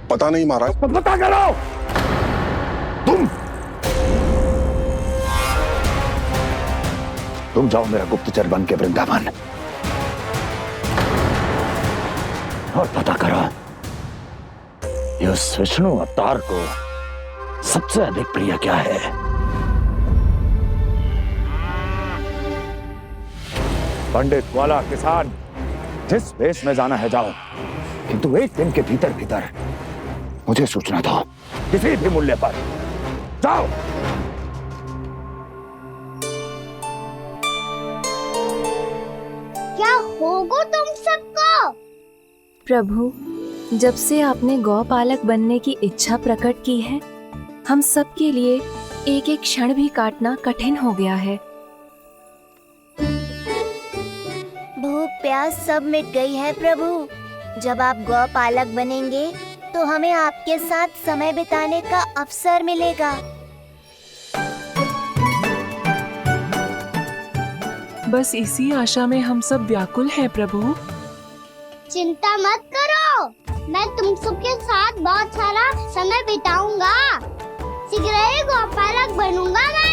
पता नहीं महाराज। पता करो। तुम जाओ मेरा गुप्तचर बन के वृंदावन और पता करो इस विष्णु अवतार को सबसे अधिक प्रिय क्या है। पंडित वाला किसान जिस वेश में जाना है जाओ, किंतु एक दिन के भीतर भीतर मुझे सूचना दो, किसी भी मूल्य पर जाओ। क्या होगा तुम सबको? प्रभु, जब से आपने गौपालक बनने की इच्छा प्रकट की है, हम सब के लिए एक एक क्षण भी काटना कठिन हो गया है। भूख प्यास सब मिट गई है प्रभु। जब आप गौपालक बनेंगे तो हमें आपके साथ समय बिताने का अवसर मिलेगा। बस इसी आशा में हम सब व्याकुल हैं प्रभु। चिंता मत करो, मैं तुम सबके साथ बहुत सारा समय बिताऊंगा। शीघ्र ही गौपालक बनूंगा मैं।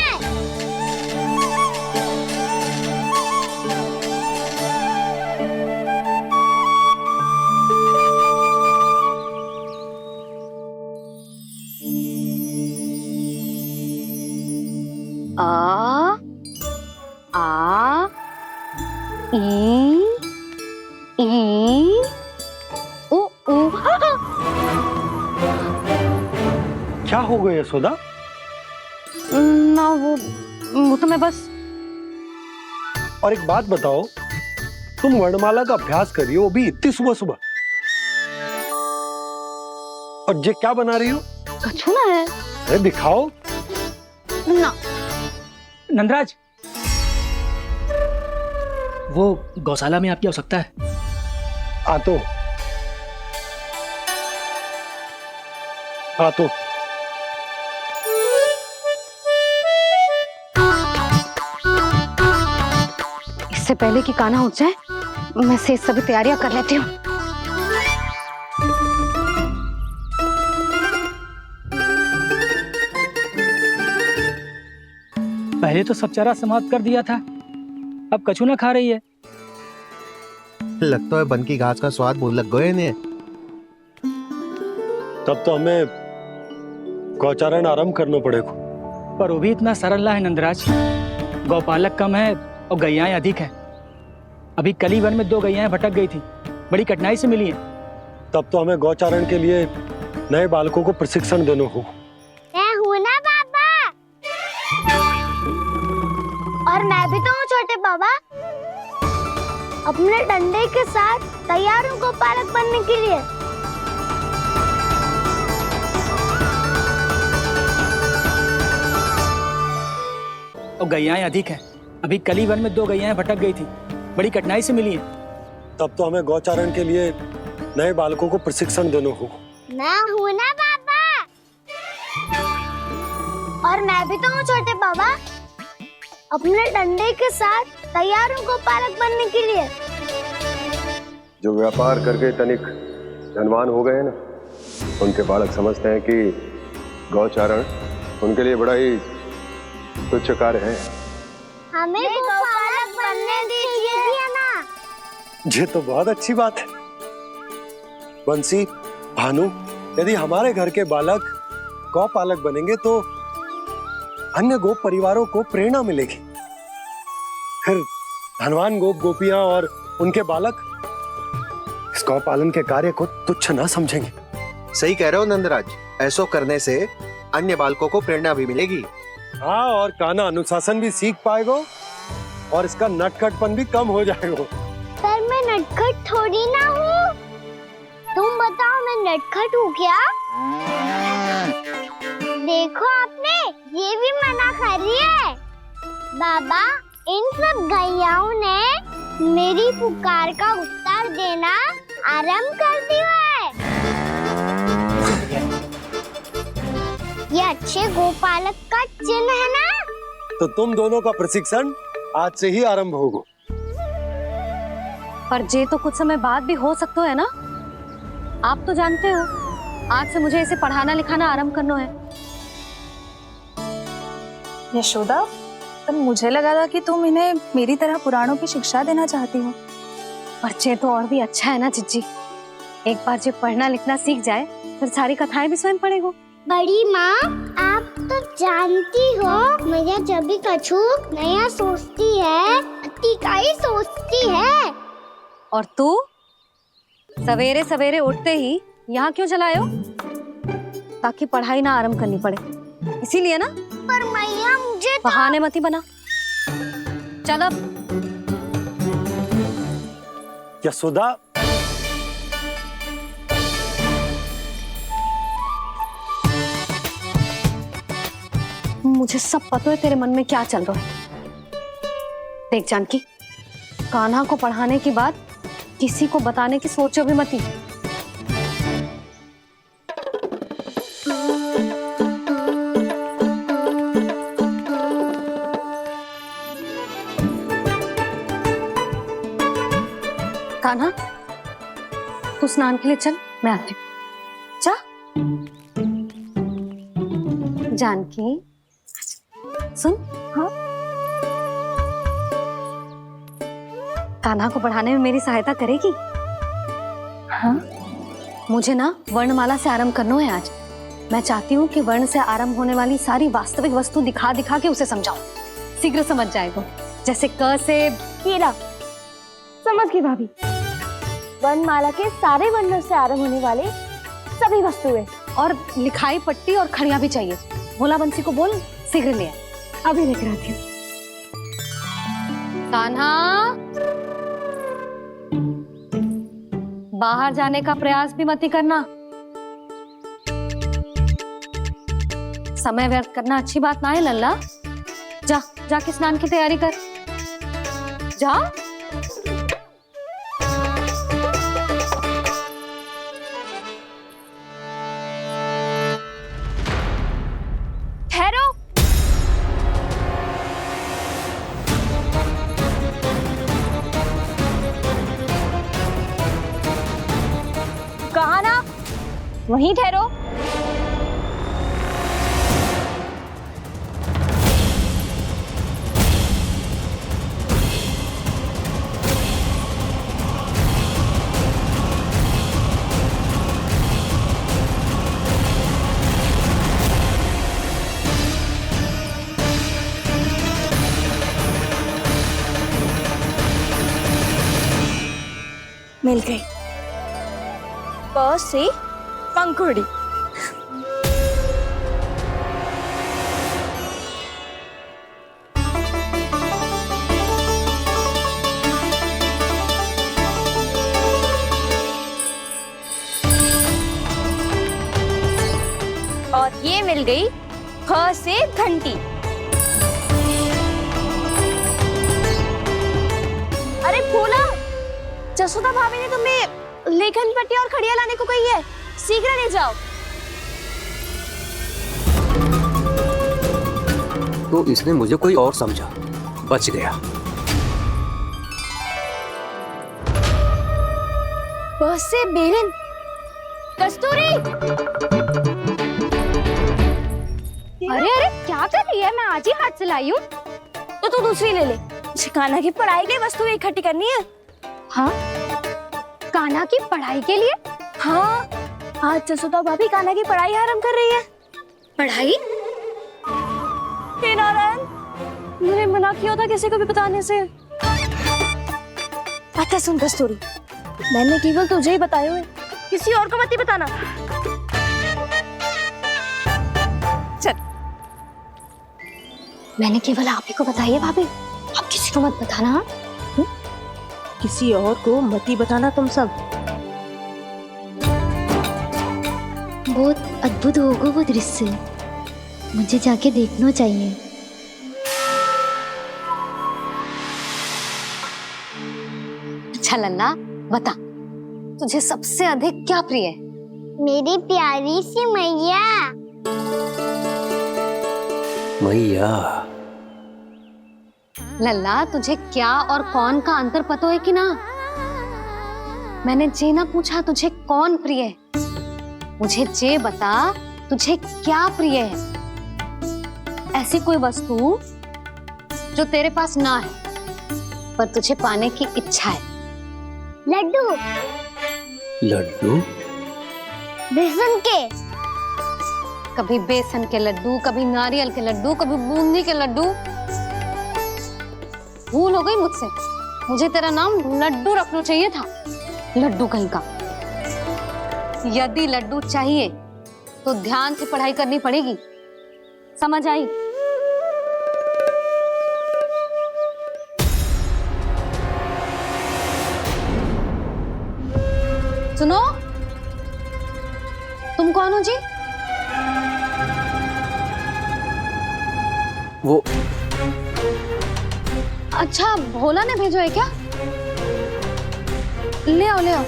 आ आ ई ओ ओ। क्या हो गया यशोदा? ना वो तो मैं बस। और एक बात बताओ, तुम वर्णमाला का अभ्यास कर रही हो, वो भी इतनी सुबह सुबह, और ये क्या बना रही हो? कछुआ है। अरे दिखाओ ना। नंदराज, वो गौशाला में आपकी आवश्यकता है। आ तो इससे पहले कि कान्हा उठ जाए, मैं से सभी तैयारियां कर लेती हूँ। पहले तो सब चारा समाप्त कर दिया था, अब कछू ना खा रही है। लगता है बन की घास का स्वाद भूल लग गए ने। तब तो हमें गौचारण आरंभ करना पड़ेगा। पर वो भी इतना सरल है नंदराज। गौपालक कम है और गैयाएं अधिक है। अभी कली वन में 2 गैयाएं भटक गई थी, बड़ी कठिनाई से मिली है। तब तो हमें गौचारण के लिए नए बालकों को प्रशिक्षण देना हो। मैं हूँ ना बाबा, और मैं भी तो हूँ छोटे बाबा। अपने डंडे के साथ तैयार हूँ गौपालक बनने के लिए। और गैयाएं अधिक है। अभी कली वन में 2 गैयाएं भटक गई थी, बड़ी कठिनाई से मिली है। तब तो हमें गौचारण के लिए नए बालकों को प्रशिक्षण देना हो। मैं हूँ ना बाबा, और मैं भी तो हूँ छोटे बाबा। अपने डंडे के साथ तैयार हूँ गौपालक बनने के लिए। जो व्यापार करके तनिक धनवान हो गए ना, उनके बालक समझते हैं कि गौचारण उनके लिए बड़ा ही तुच्छ कार्य है। हमें गौपालक बनने दीजिए ना। ये तो बहुत अच्छी बात है। बंसी, भानु, यदि हमारे घर के बालक गौपालक बनेंगे तो अन्य गोप परिवारों को प्रेरणा मिलेगी। फिर धनवान गोप गोपियां और उनके बालक इस गौ पालन के कार्य को तुच्छ ना समझेंगे। सही कह रहे हो नंदराज, ऐसा करने से अन्य बालकों को प्रेरणा भी मिलेगी। हाँ, और कान्हा अनुशासन भी सीख पाएगा और इसका नटखटपन भी कम हो जाएगा। पर मैं नटखट थोड़ी ना हूँ। तुम बताओ, मैं नटखट हूँ क्या? देखो आपने ये भी मना कर रही है। बाबा, इन सब गैयाओं ने मेरी पुकार का उत्तर देना आरंभ कर दिया है। ये अच्छे गोपालक का चिन्ह है ना? तो तुम दोनों का प्रशिक्षण आज से ही आरंभ होगा। पर जे तो कुछ समय बाद भी हो सकता है ना। आप तो जानते हो, आज से मुझे इसे पढ़ाना लिखाना आरंभ करना है। यशोदा, तब मुझे लगा था कि तुम इन्हें मेरी तरह पुराणों की शिक्षा देना चाहती हो। पर जे तो और भी अच्छा है ना जिज्जी। एक बार जब पढ़ना लिखना सीख जाए फिर सारी कथाएं भी स्वयं पढ़ेगा। बड़ी माँ, आप तो जानती हो मैया जब भी कछु नया सोचती है, अतिका ही सोचती है। और तू सवेरे सवेरे उठते ही यहाँ क्यों चलाए हो? ताकि पढ़ाई ना आरंभ करनी पड़े, इसीलिए ना। पर मैया मुझे बहाने मत ही बना। चल अब यशोदा, मुझे सब पता है तेरे मन में क्या चल रहा है। देख जानकी, कान्हा को पढ़ाने की बात किसी को बताने की सोचो भी मती। कान्हा, तू स्नान के लिए चल, मैं आती हूँ। जा। जानकी सुन। हाँ, कान्हा को पढ़ाने में मेरी सहायता करेगी? हाँ, मुझे ना वर्णमाला से आरंभ करना है आज। मैं चाहती हूँ कि वर्ण से आरंभ होने वाली सारी वास्तविक वस्तु दिखा दिखा के उसे समझाऊं। शीघ्र समझ जाएगा। जैसे क से कीड़ा। समझ गई भाभी। वर्णमाला के सारे वर्णों से आरंभ होने वाले सभी वस्तुएं, और लिखाई पट्टी और खड़िया भी चाहिए। भोला बंसी को बोल शीघ्र ले आए। अभी लेकर आती हूँ। कान्हा, बाहर जाने का प्रयास भी मत ही करना। समय व्यर्थ करना अच्छी बात ना है लल्ला। जा, जाके स्नान की तैयारी कर। जा। ठहरो। कहा ना, वहीं ठहरो। मिल गई। प से पंखुड़ी। और ये मिल गई ख से घंटी। अरे फूला, जसोदा भाभी ने तुम्हें लेखन पट्टी और खड़िया लाने को कही है, शीघ्र ले जाओ। तो इसने मुझे कोई और समझा, बच गया। बस से बेरन। कस्तूरी। अरे अरे क्या कर रही है? मैं आज ही हाथ से लाई हूँ। तो तू दूसरी ले ले। कान्हा की पढ़ाई के लिए वस्तु इकट्ठी करनी है। हाँ, कान्हा की पढ़ाई के लिए? हाँ, आज जसोदा भाभी कान्हा की पढ़ाई आरंभ कर रही है। पढ़ाई? हे नारायण, मैंने मना किया था किसी को भी बताने से। अच्छा सुन कस्तूरी, मैंने केवल तुझे ही बताए हुए, किसी और को मत ही बताना। चल। मैंने केवल आप ही को बताई है भाभी, आप किसी को मत बताना। किसी और को मत ही बताना तुम सब। बहुत अद्भुत होगा वो दृश्य, मुझे जाके देखना चाहिए। अच्छा लल्ला, बता तुझे सबसे अधिक क्या प्रिय है? मेरी प्यारी सी मैया। मैया। लल्ला, तुझे क्या और कौन का अंतर पता है कि ना? मैंने जे ना पूछा तुझे कौन प्रिय है, मुझे जे बता तुझे क्या प्रिय है। ऐसी कोई वस्तु जो तेरे पास ना है पर तुझे पाने की इच्छा है। लड्डू। लड्डू? बेसन के। कभी बेसन के लड्डू, कभी नारियल के लड्डू, कभी बूंदी के लड्डू। भूल हो गई मुझसे, मुझे तेरा नाम लड्डू रखना चाहिए था। लड्डू कहीं का। यदि लड्डू चाहिए तो ध्यान से पढ़ाई करनी पड़ेगी, समझ आई? सुनो, तुम कौन हो जी? वो अच्छा, भोला ने भेजो है क्या? ले आओ ले आओ।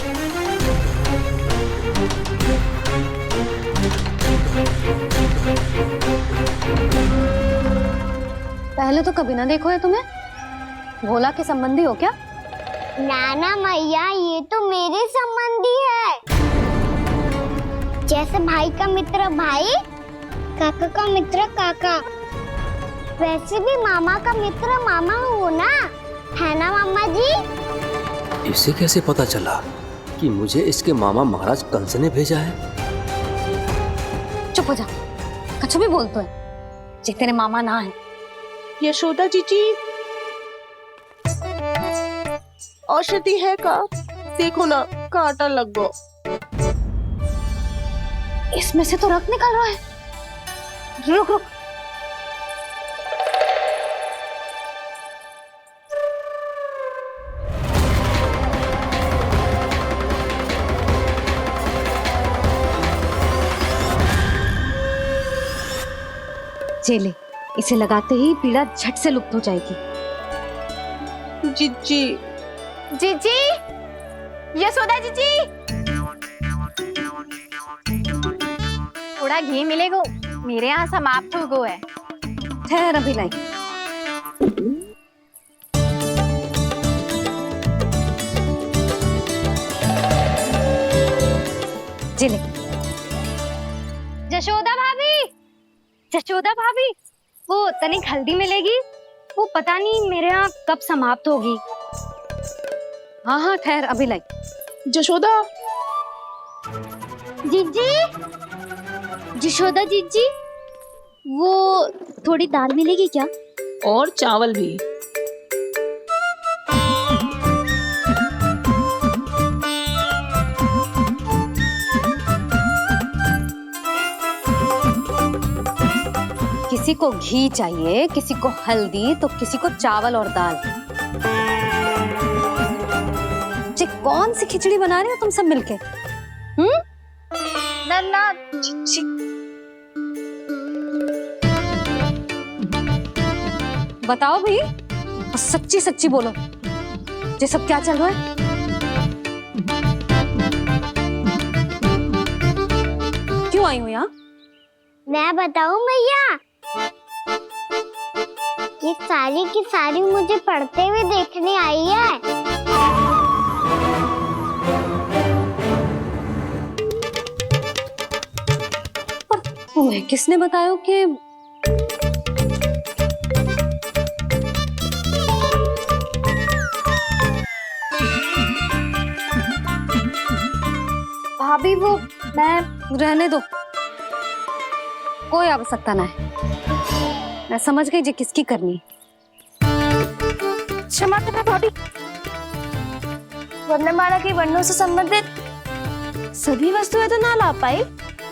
पहले तो कभी ना देखो है तुम्हें। भोला के संबंधी हो क्या? नाना मैया, ये तो मेरे संबंधी है। जैसे भाई का मित्र भाई, काका का मित्र काका, वैसे भी मामा का मित्र मामा हो ना, है ना मामा जी? इसे कैसे पता चला कि मुझे इसके मामा महाराज कंस ने भेजा है? चुप हो जा, कछु भी बोलते है जे तेरे मामा ना है। यशोदा जीजी, औषधि है का? देखो ना, कांटा लग गो। इसमें से तो रक्त निकल रहा है। रुक रुक। चले, इसे लगाते ही पीड़ा झट से लुप्त हो जाएगी। जीजी, जीजी, यशोदा जीजी, थोड़ा घी मिलेगा? मेरे यहाँ समाप्त हो गया है। ठहर अभी लाई। जिले। जशोदा भाभी, जशोदा भाभी, वो तनिक हल्दी मिलेगी? वो पता नहीं मेरे यहाँ कब समाप्त होगी। हाँ हाँ ठहर अभी लाई। जशोदा, जीजी, जशोदा जीजी, वो थोड़ी दाल मिलेगी क्या? और चावल भी। किसी को घी चाहिए, किसी को हल्दी, तो किसी को चावल और दाल। जी कौन सी खिचड़ी बना रहे हो तुम सब मिलके? नन्ना, बताओ भाई, और सच्ची सच्ची बोलो, ये सब क्या चल रहा है? क्यों आई हो यहाँ? मैं बताऊं भैया, ये सारी की सारी मुझे पढ़ते हुए देखने आई है। तुम्हें किसने बताया कि भाभी? वो मैं रहने दो, कोई आवश्यकता ना है। मैं समझ गई जी किसकी करनी। क्षमा करना भाभी, वर्णमाला के वर्णों से संबंधित सभी वस्तुएं तो ना ला पाई,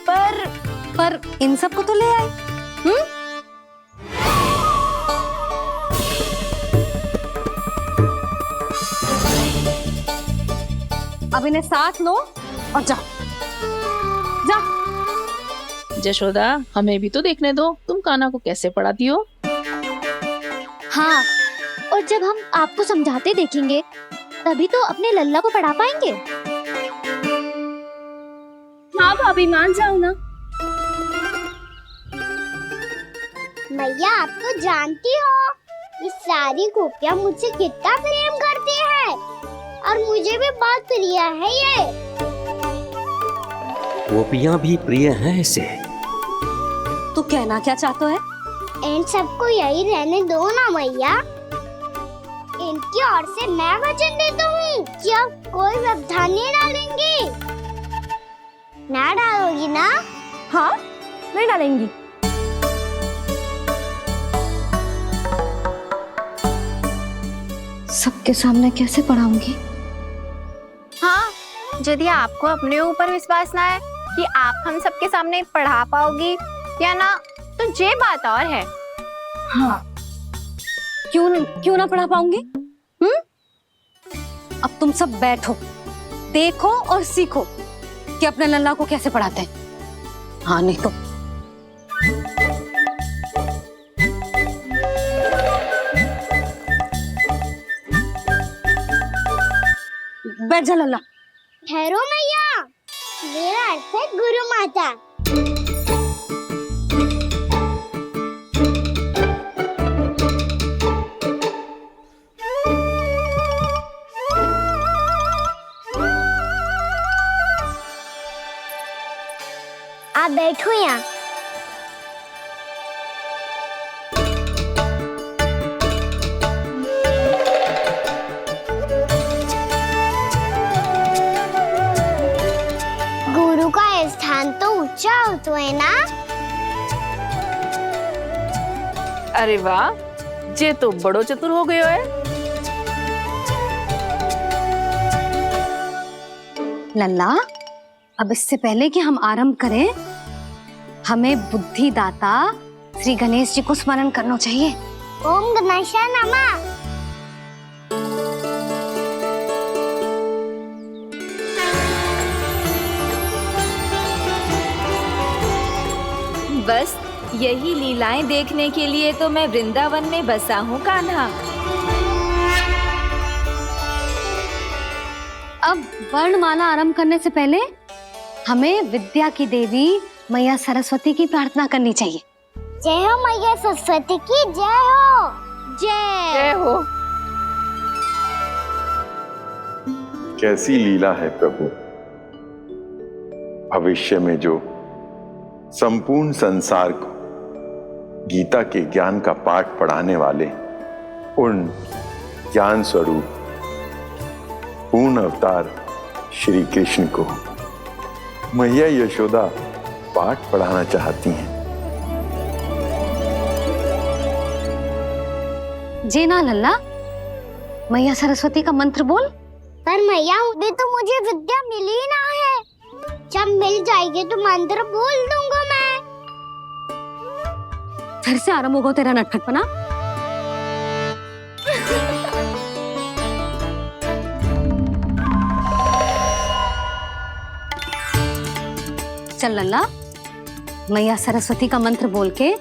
पर इन सब को तो ले आए। अब इन्हें साथ लो और जाओ। जा। जशोदा, हमें भी तो देखने दो, तुम कान्हा को कैसे पढ़ाती हो। हाँ, और जब हम आपको समझाते देखेंगे तभी तो अपने लल्ला को पढ़ा पाएंगे। हाँ भाभी, मान जाओ ना। मैया, आप तो जानती हो ये सारी गोपियां मुझसे कितना प्रेम करती है, और मुझे भी बहुत प्रिय है ये। गोपियां भी प्रिय हैं इसे। तू कहना क्या चाहता है? इन सबको यही रहने दो ना मैया। इनकी ओर से मैं वचन देता हूँ कि अब कोई व्यवधान नहीं डालेंगी। ना डालोगी ना? हाँ, नहीं डालेंगी। सबके सामने कैसे पढ़ाऊंगी? हाँ, यदि आपको अपने ऊपर विश्वास ना है कि आप हम सबके सामने पढ़ा पाओगी या ना, तो ये बात और है। हाँ, क्यों ना पढ़ा पाऊंगी? अब तुम सब बैठो, देखो और सीखो कि अपने लल्ला को कैसे पढ़ाते हैं। हाँ नहीं तो बैठ जा लल्ला। ठहरो मैया, मेरा अर्थ है गुरु माता। आप बैठो यहाँ। गुरु का स्थान तो ऊंचा होता है ना। अरे वाह, जे तो बड़ो चतुर हो गयो है। लल्ला, अब इससे पहले कि हम आरंभ करें, हमें बुद्धिदाता श्री गणेश जी को स्मरण करना चाहिए। ओम गणेशाय नमः। बस यही लीलाएं देखने के लिए तो मैं वृंदावन में बसा हूँ कान्हा। अब वर्णमाला आरंभ करने से पहले हमें विद्या की देवी मैया सरस्वती की प्रार्थना करनी चाहिए। जय हो मैया सरस्वती की जय हो। जय हो। कैसी लीला है प्रभु, भविष्य में जो संपूर्ण संसार को गीता के ज्ञान का पाठ पढ़ाने वाले उन ज्ञान स्वरूप पूर्ण अवतार श्री कृष्ण को मैया यशोदा पाठ पढ़ाना चाहती हैं। जी ना लल्ला, मैया सरस्वती का मंत्र बोल। पर मैया अभी तो मुझे विद्या मिली ना है। जब मिल जाएगी तो मंत्र बोल दूंगा मैं। फिर से आरंभ होगा तेरा नटखटपना। चल लल्ला, मैया सरस्वती का मंत्र बोल के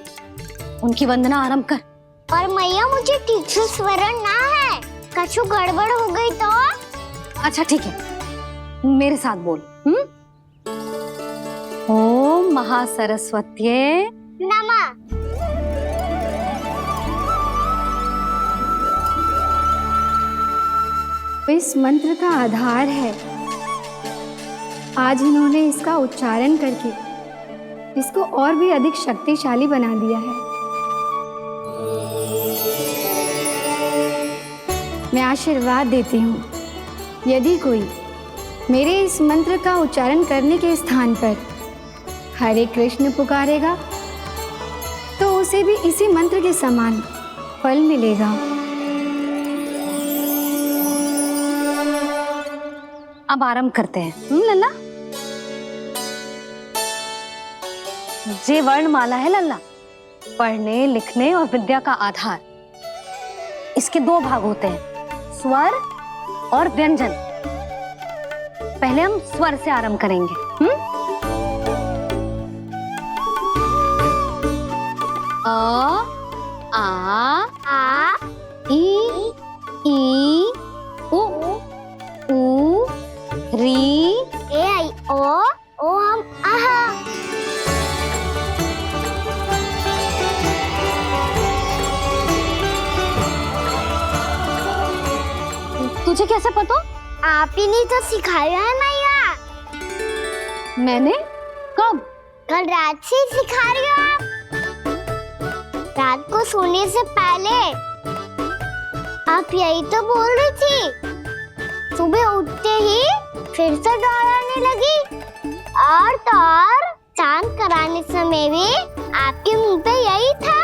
उनकी वंदना आरंभ कर। पर मैया मुझे ठीक से स्मरण ना है, कछु गड़बड़ हो गई तो? अच्छा ठीक है, मेरे साथ बोल। ओम महासरस्वत्ये नमः। इस मंत्र का आधार है। आज इन्होंने इसका उच्चारण करके इसको और भी अधिक शक्तिशाली बना दिया है। मैं आशीर्वाद देती हूँ, यदि कोई मेरे इस मंत्र का उच्चारण करने के स्थान पर हरे कृष्ण पुकारेगा तो उसे भी इसी मंत्र के समान फल मिलेगा। अब आरंभ करते हैं। लल्ला, जे वर्णमाला है लल्ला, पढ़ने लिखने और विद्या का आधार। इसके दो भाग होते हैं, स्वर और व्यंजन। पहले हम स्वर से आरंभ करेंगे। अ, आ, ई, उ, री, ए आई ओ हम आहा। तुझे कैसे पता? आप ही ने तो सिखाया है मैया। मैंने? कब? कल रात से सिखा रही हो आप। रात को सोने से पहले आप यही तो बोल रही थी। सुबह उठते ही फिर से दोहराने लगी, और तो और स्नान कराने समय भी आपके मुंह पे यही था।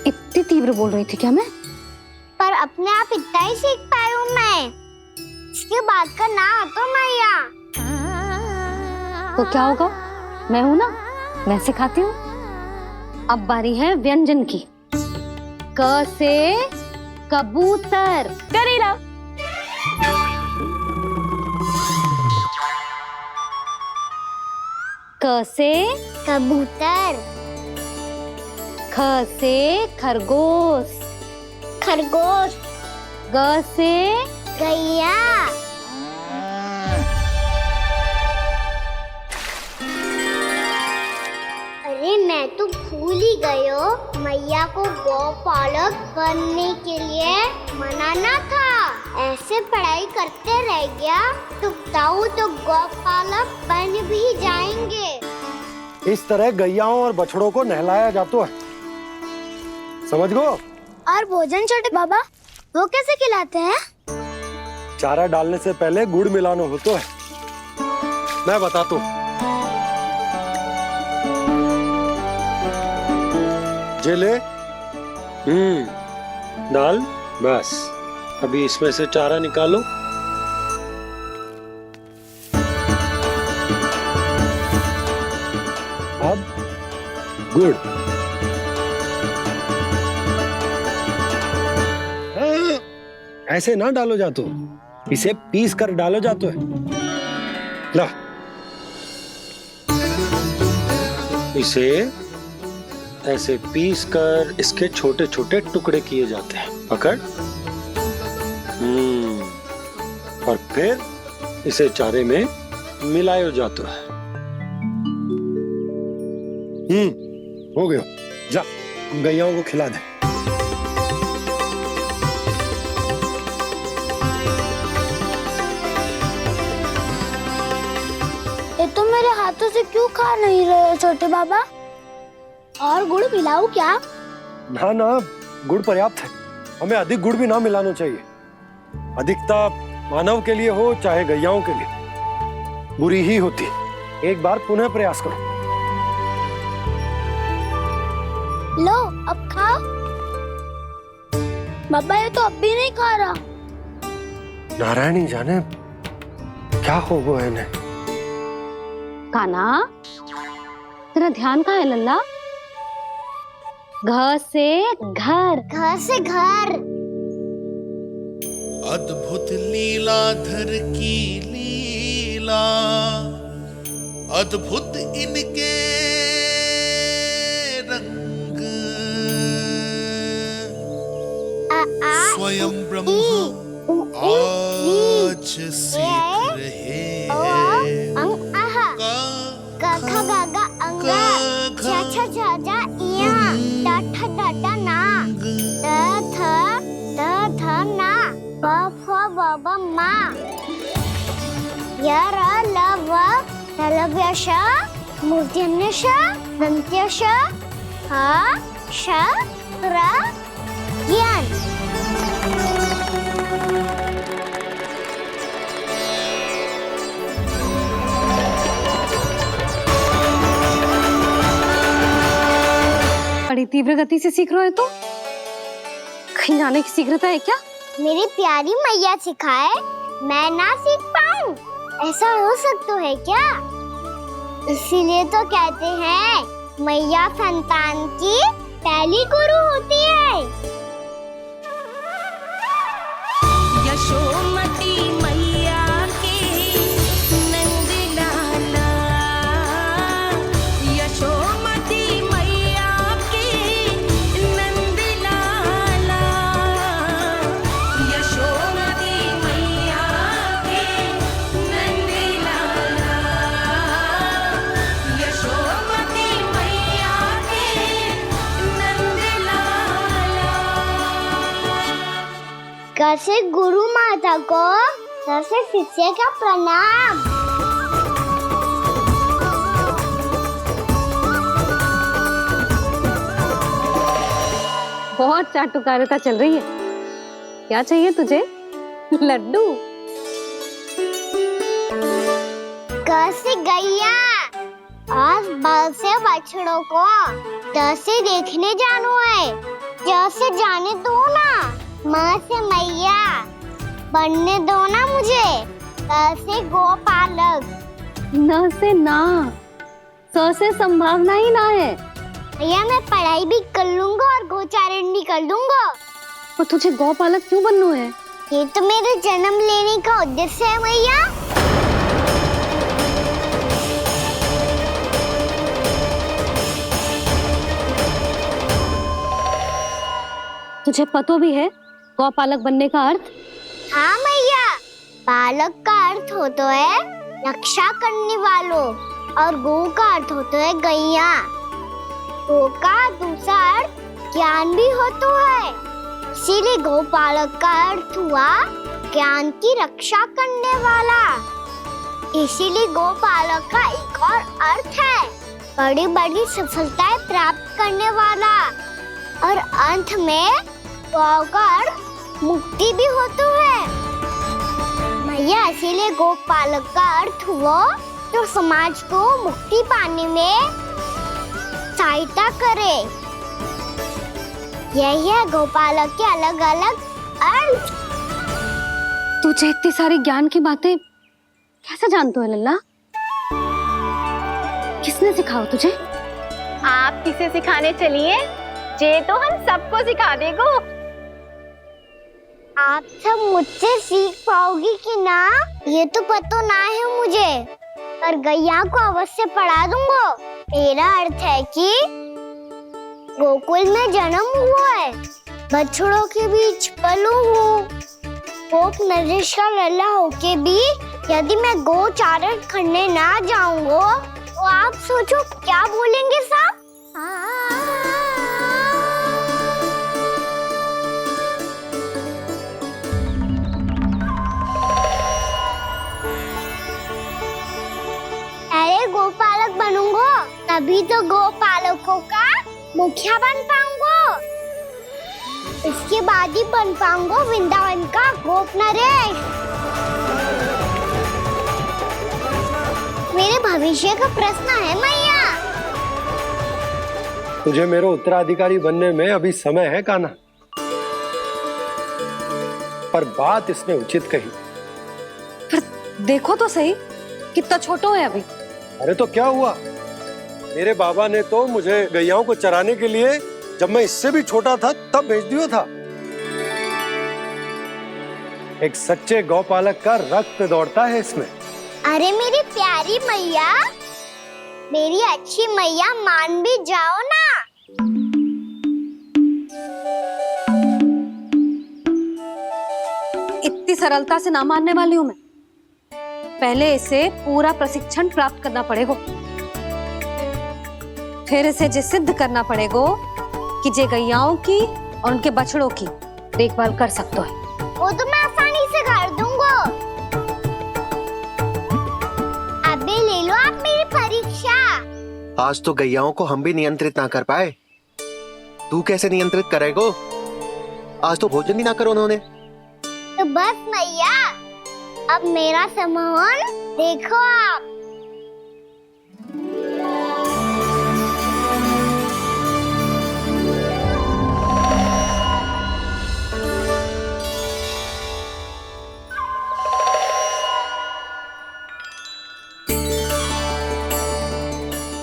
इतनी तीव्र बोल रही थी क्या मैं? पर अपने आप इतना ही सीख पाई हूँ मैं। इसके बाद का ना तो मैया। तो क्या होगा? मैं हूं ना, मैं सिखाती हूँ। अब बारी है व्यंजन की। क से कबूतर। करेला। क से कबूतर। ख से खरगोश। खरगोश। ग से गैया। अरे मैं तो भूल ही गई हूँ, मैया को गौपालक बनने के लिए मनाना था। ऐसे पढ़ाई करते रह गया तो ताऊ तो गौपालक बन भी जाएंगे। इस तरह गैयाओं और बछड़ों को नहलाया जाता है, समझ गो। और भोजन छोटे बाबा वो कैसे खिलाते हैं? चारा डालने से पहले गुड़ मिलाना होता है, मैं बताता हूँ। जे ले डाल, बस अभी इसमें से चारा निकालो। अब गुड़। ऐसे ना डालो जातो, इसे पीस कर डालो जातो है। ला, इसे ऐसे पीस कर इसके छोटे छोटे टुकड़े किए जाते हैं। पकड़। और फिर इसे चारे में मिलाया जाता है। हो गया, जा गैयाओं को खिला दे। ये तो मेरे हाथों से क्यों खा नहीं रहे हो छोटे बाबा? और गुड़ मिलाऊं क्या? ना ना, गुड़ पर्याप्त है, हमें अधिक गुड़ भी ना मिलाना चाहिए। अधिकता मानव के लिए हो चाहे गैयाओं के लिए बुरी ही होती। एक बार पुनः प्रयास करो। लो अब खाओ। बाबा ये तो अब भी नहीं खा रहा। नारायणी जाने क्या हो गया इन्हें। काना, तेरा ध्यान कहाँ है लल्ला? घ से घर। घर से घर। अद्भुत लीलाधर की लीला, अद्भुत इनके रंग, स्वयं ब्रह्म आज सीख रहे हैं। मूर्धन्यश दन्त्यश ह श त्र ज्ञान। बड़ी तीव्र गति से सीख रहे हो तो कहीं जाने की शीघ्रता है क्या? मेरी प्यारी मैया सिखाए, मैं ना सीख पाऊं, ऐसा हो सकता है क्या? इसीलिए तो कहते हैं मैया संतान की पहली गुरु होती है। यशोमती मैया की नंद लाला, यशोमती मैया की नंद लाला, यशोमती मैया की नंद लाला, यशोमती मैया की नंद लाला। कैसे गुरु माता को सबसे शिष्य का प्रणाम। बहुत चाटुकारिता चल रही है। क्या चाहिए तुझे? लड्डू। कैसे गैया और बल से बछड़ों को कैसे देखने जानो है, जैसे जाने दो ना। माँ से मैया बनने दो ना मुझे। कैसे गोपालक। न से ना, स से संभावना ही ना है। भैया मैं पढ़ाई भी कर लूंगा और गोचारण भी कर दूंगा। और तुझे गौपालक क्यों बनना है? ये तो मेरे जन्म लेने का उद्देश्य है भैया। तुझे पता भी है गौपालक बनने का अर्थ? हाँ भैया, पालक का अर्थ होता है रक्षा करने वालों और गौ का अर्थ होता है गैया। गौ का दूसरा अर्थ ज्ञान भी होता है, इसीलिए गौपालक का अर्थ हुआ ज्ञान की रक्षा करने वाला। इसीलिए गौपालक का एक और अर्थ है बड़ी बड़ी सफलताएं प्राप्त करने वाला। और अंत में गौ का अर्थ मुक्ति भी होता है भैया। इसीलिए गौपालक का अर्थ हुआ जो समाज को मुक्ति पाने में सहायता करे। यही है गौपालक के अलग अलग अर्थ। तुझे इतनी सारी ज्ञान की बातें कैसे जानते हो लल्ला? किसने सिखाओ तुझे? आप किसे सिखाने चलिए, जे तो हम सबको सिखा देगो। आप सब मुझसे सीख पाओगी कि ना ये तो पता ना है मुझे, पर गैया को अवश्य पढ़ा दूंगा। मेरा अर्थ है कि गोकुल में जन्म हुआ है, बछड़ों के बीच पलू हूँ। गोप नरेश का लल्ला होके भी यदि मैं गोचारण करने ना जाऊंगा तो आप सोचो क्या बोलेंगे साहब? अरे गोपालक बनूंगा तभी तो गोपालकों का मुखिया बन पाऊंगा। इसके बाद ही बन पाऊंगा वृंदावन का गोप नरेश। मेरे भविष्य का प्रश्न है मैया। तुझे मेरा उत्तराधिकारी बनने में अभी समय है कान्हा, पर बात इसने उचित कही। पर देखो तो सही कितना छोटा है अभी। अरे तो क्या हुआ, मेरे बाबा ने तो मुझे गैयाओं को चराने के लिए जब मैं इससे भी छोटा था तब भेज दिया था। एक सच्चे गौपालक का रक्त दौड़ता है इसमें। अरे मेरी प्यारी मैया, मेरी अच्छी मैया, मान भी जाओ ना। इतनी सरलता से ना मानने वाली हूं मैं। पहले इसे पूरा प्रशिक्षण प्राप्त करना पड़ेगा, फिर इसे जे सिद्ध करना पड़ेगा कि जे गैयाओं की और उनके बछड़ों की देखभाल कर सकते हैं। वो तो मैं आसानी से कर दूंगा। अबे ले लो आप मेरी परीक्षा। आज तो गैयाओं को हम भी नियंत्रित ना कर पाए, तू कैसे नियंत्रित करेगो? आज तो भोजन भी ना करो उन्होंने। तो बस मैया, अब मेरा सम्मान देखो आप।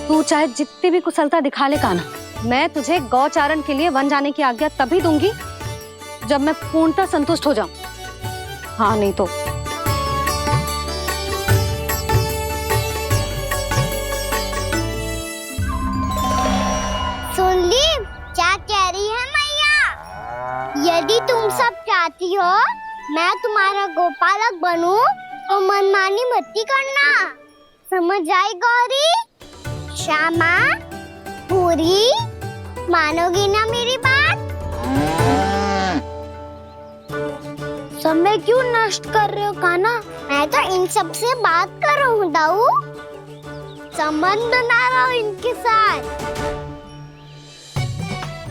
तू चाहे जितनी भी कुशलता दिखा ले कान्हा, मैं तुझे गौचारण के लिए वन जाने की आज्ञा तभी दूंगी जब मैं पूर्णतः संतुष्ट हो जाऊं। हाँ नहीं तो सुन ली क्या कह रही है मैया? यदि तुम सब चाहती हो मैं तुम्हारा गोपालक बनूं तो मनमानी मत करना, समझ आई गौरी? श्यामा, पूरी, मानोगी ना मेरी बात? समय क्यों नष्ट कर रहे हो कान्हा? मैं तो इन सब से बात कर रहा हूँ दाऊ, संबंध बना रहा हूँ इनके साथ।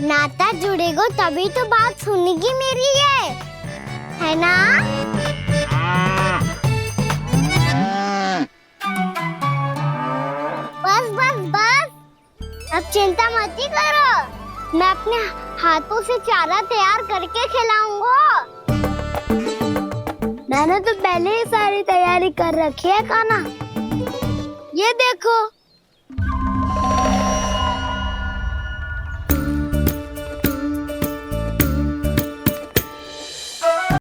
नाता जुड़ेगा तभी तो बात सुनेगी मेरी, है ना? बस बस बस, अब चिंता मत ही करो, मैं अपने हाथों से चारा तैयार करके खिलाऊंगा। मैंने तो पहले ही सारी तैयारी कर रखी है कान्हा। ये देखो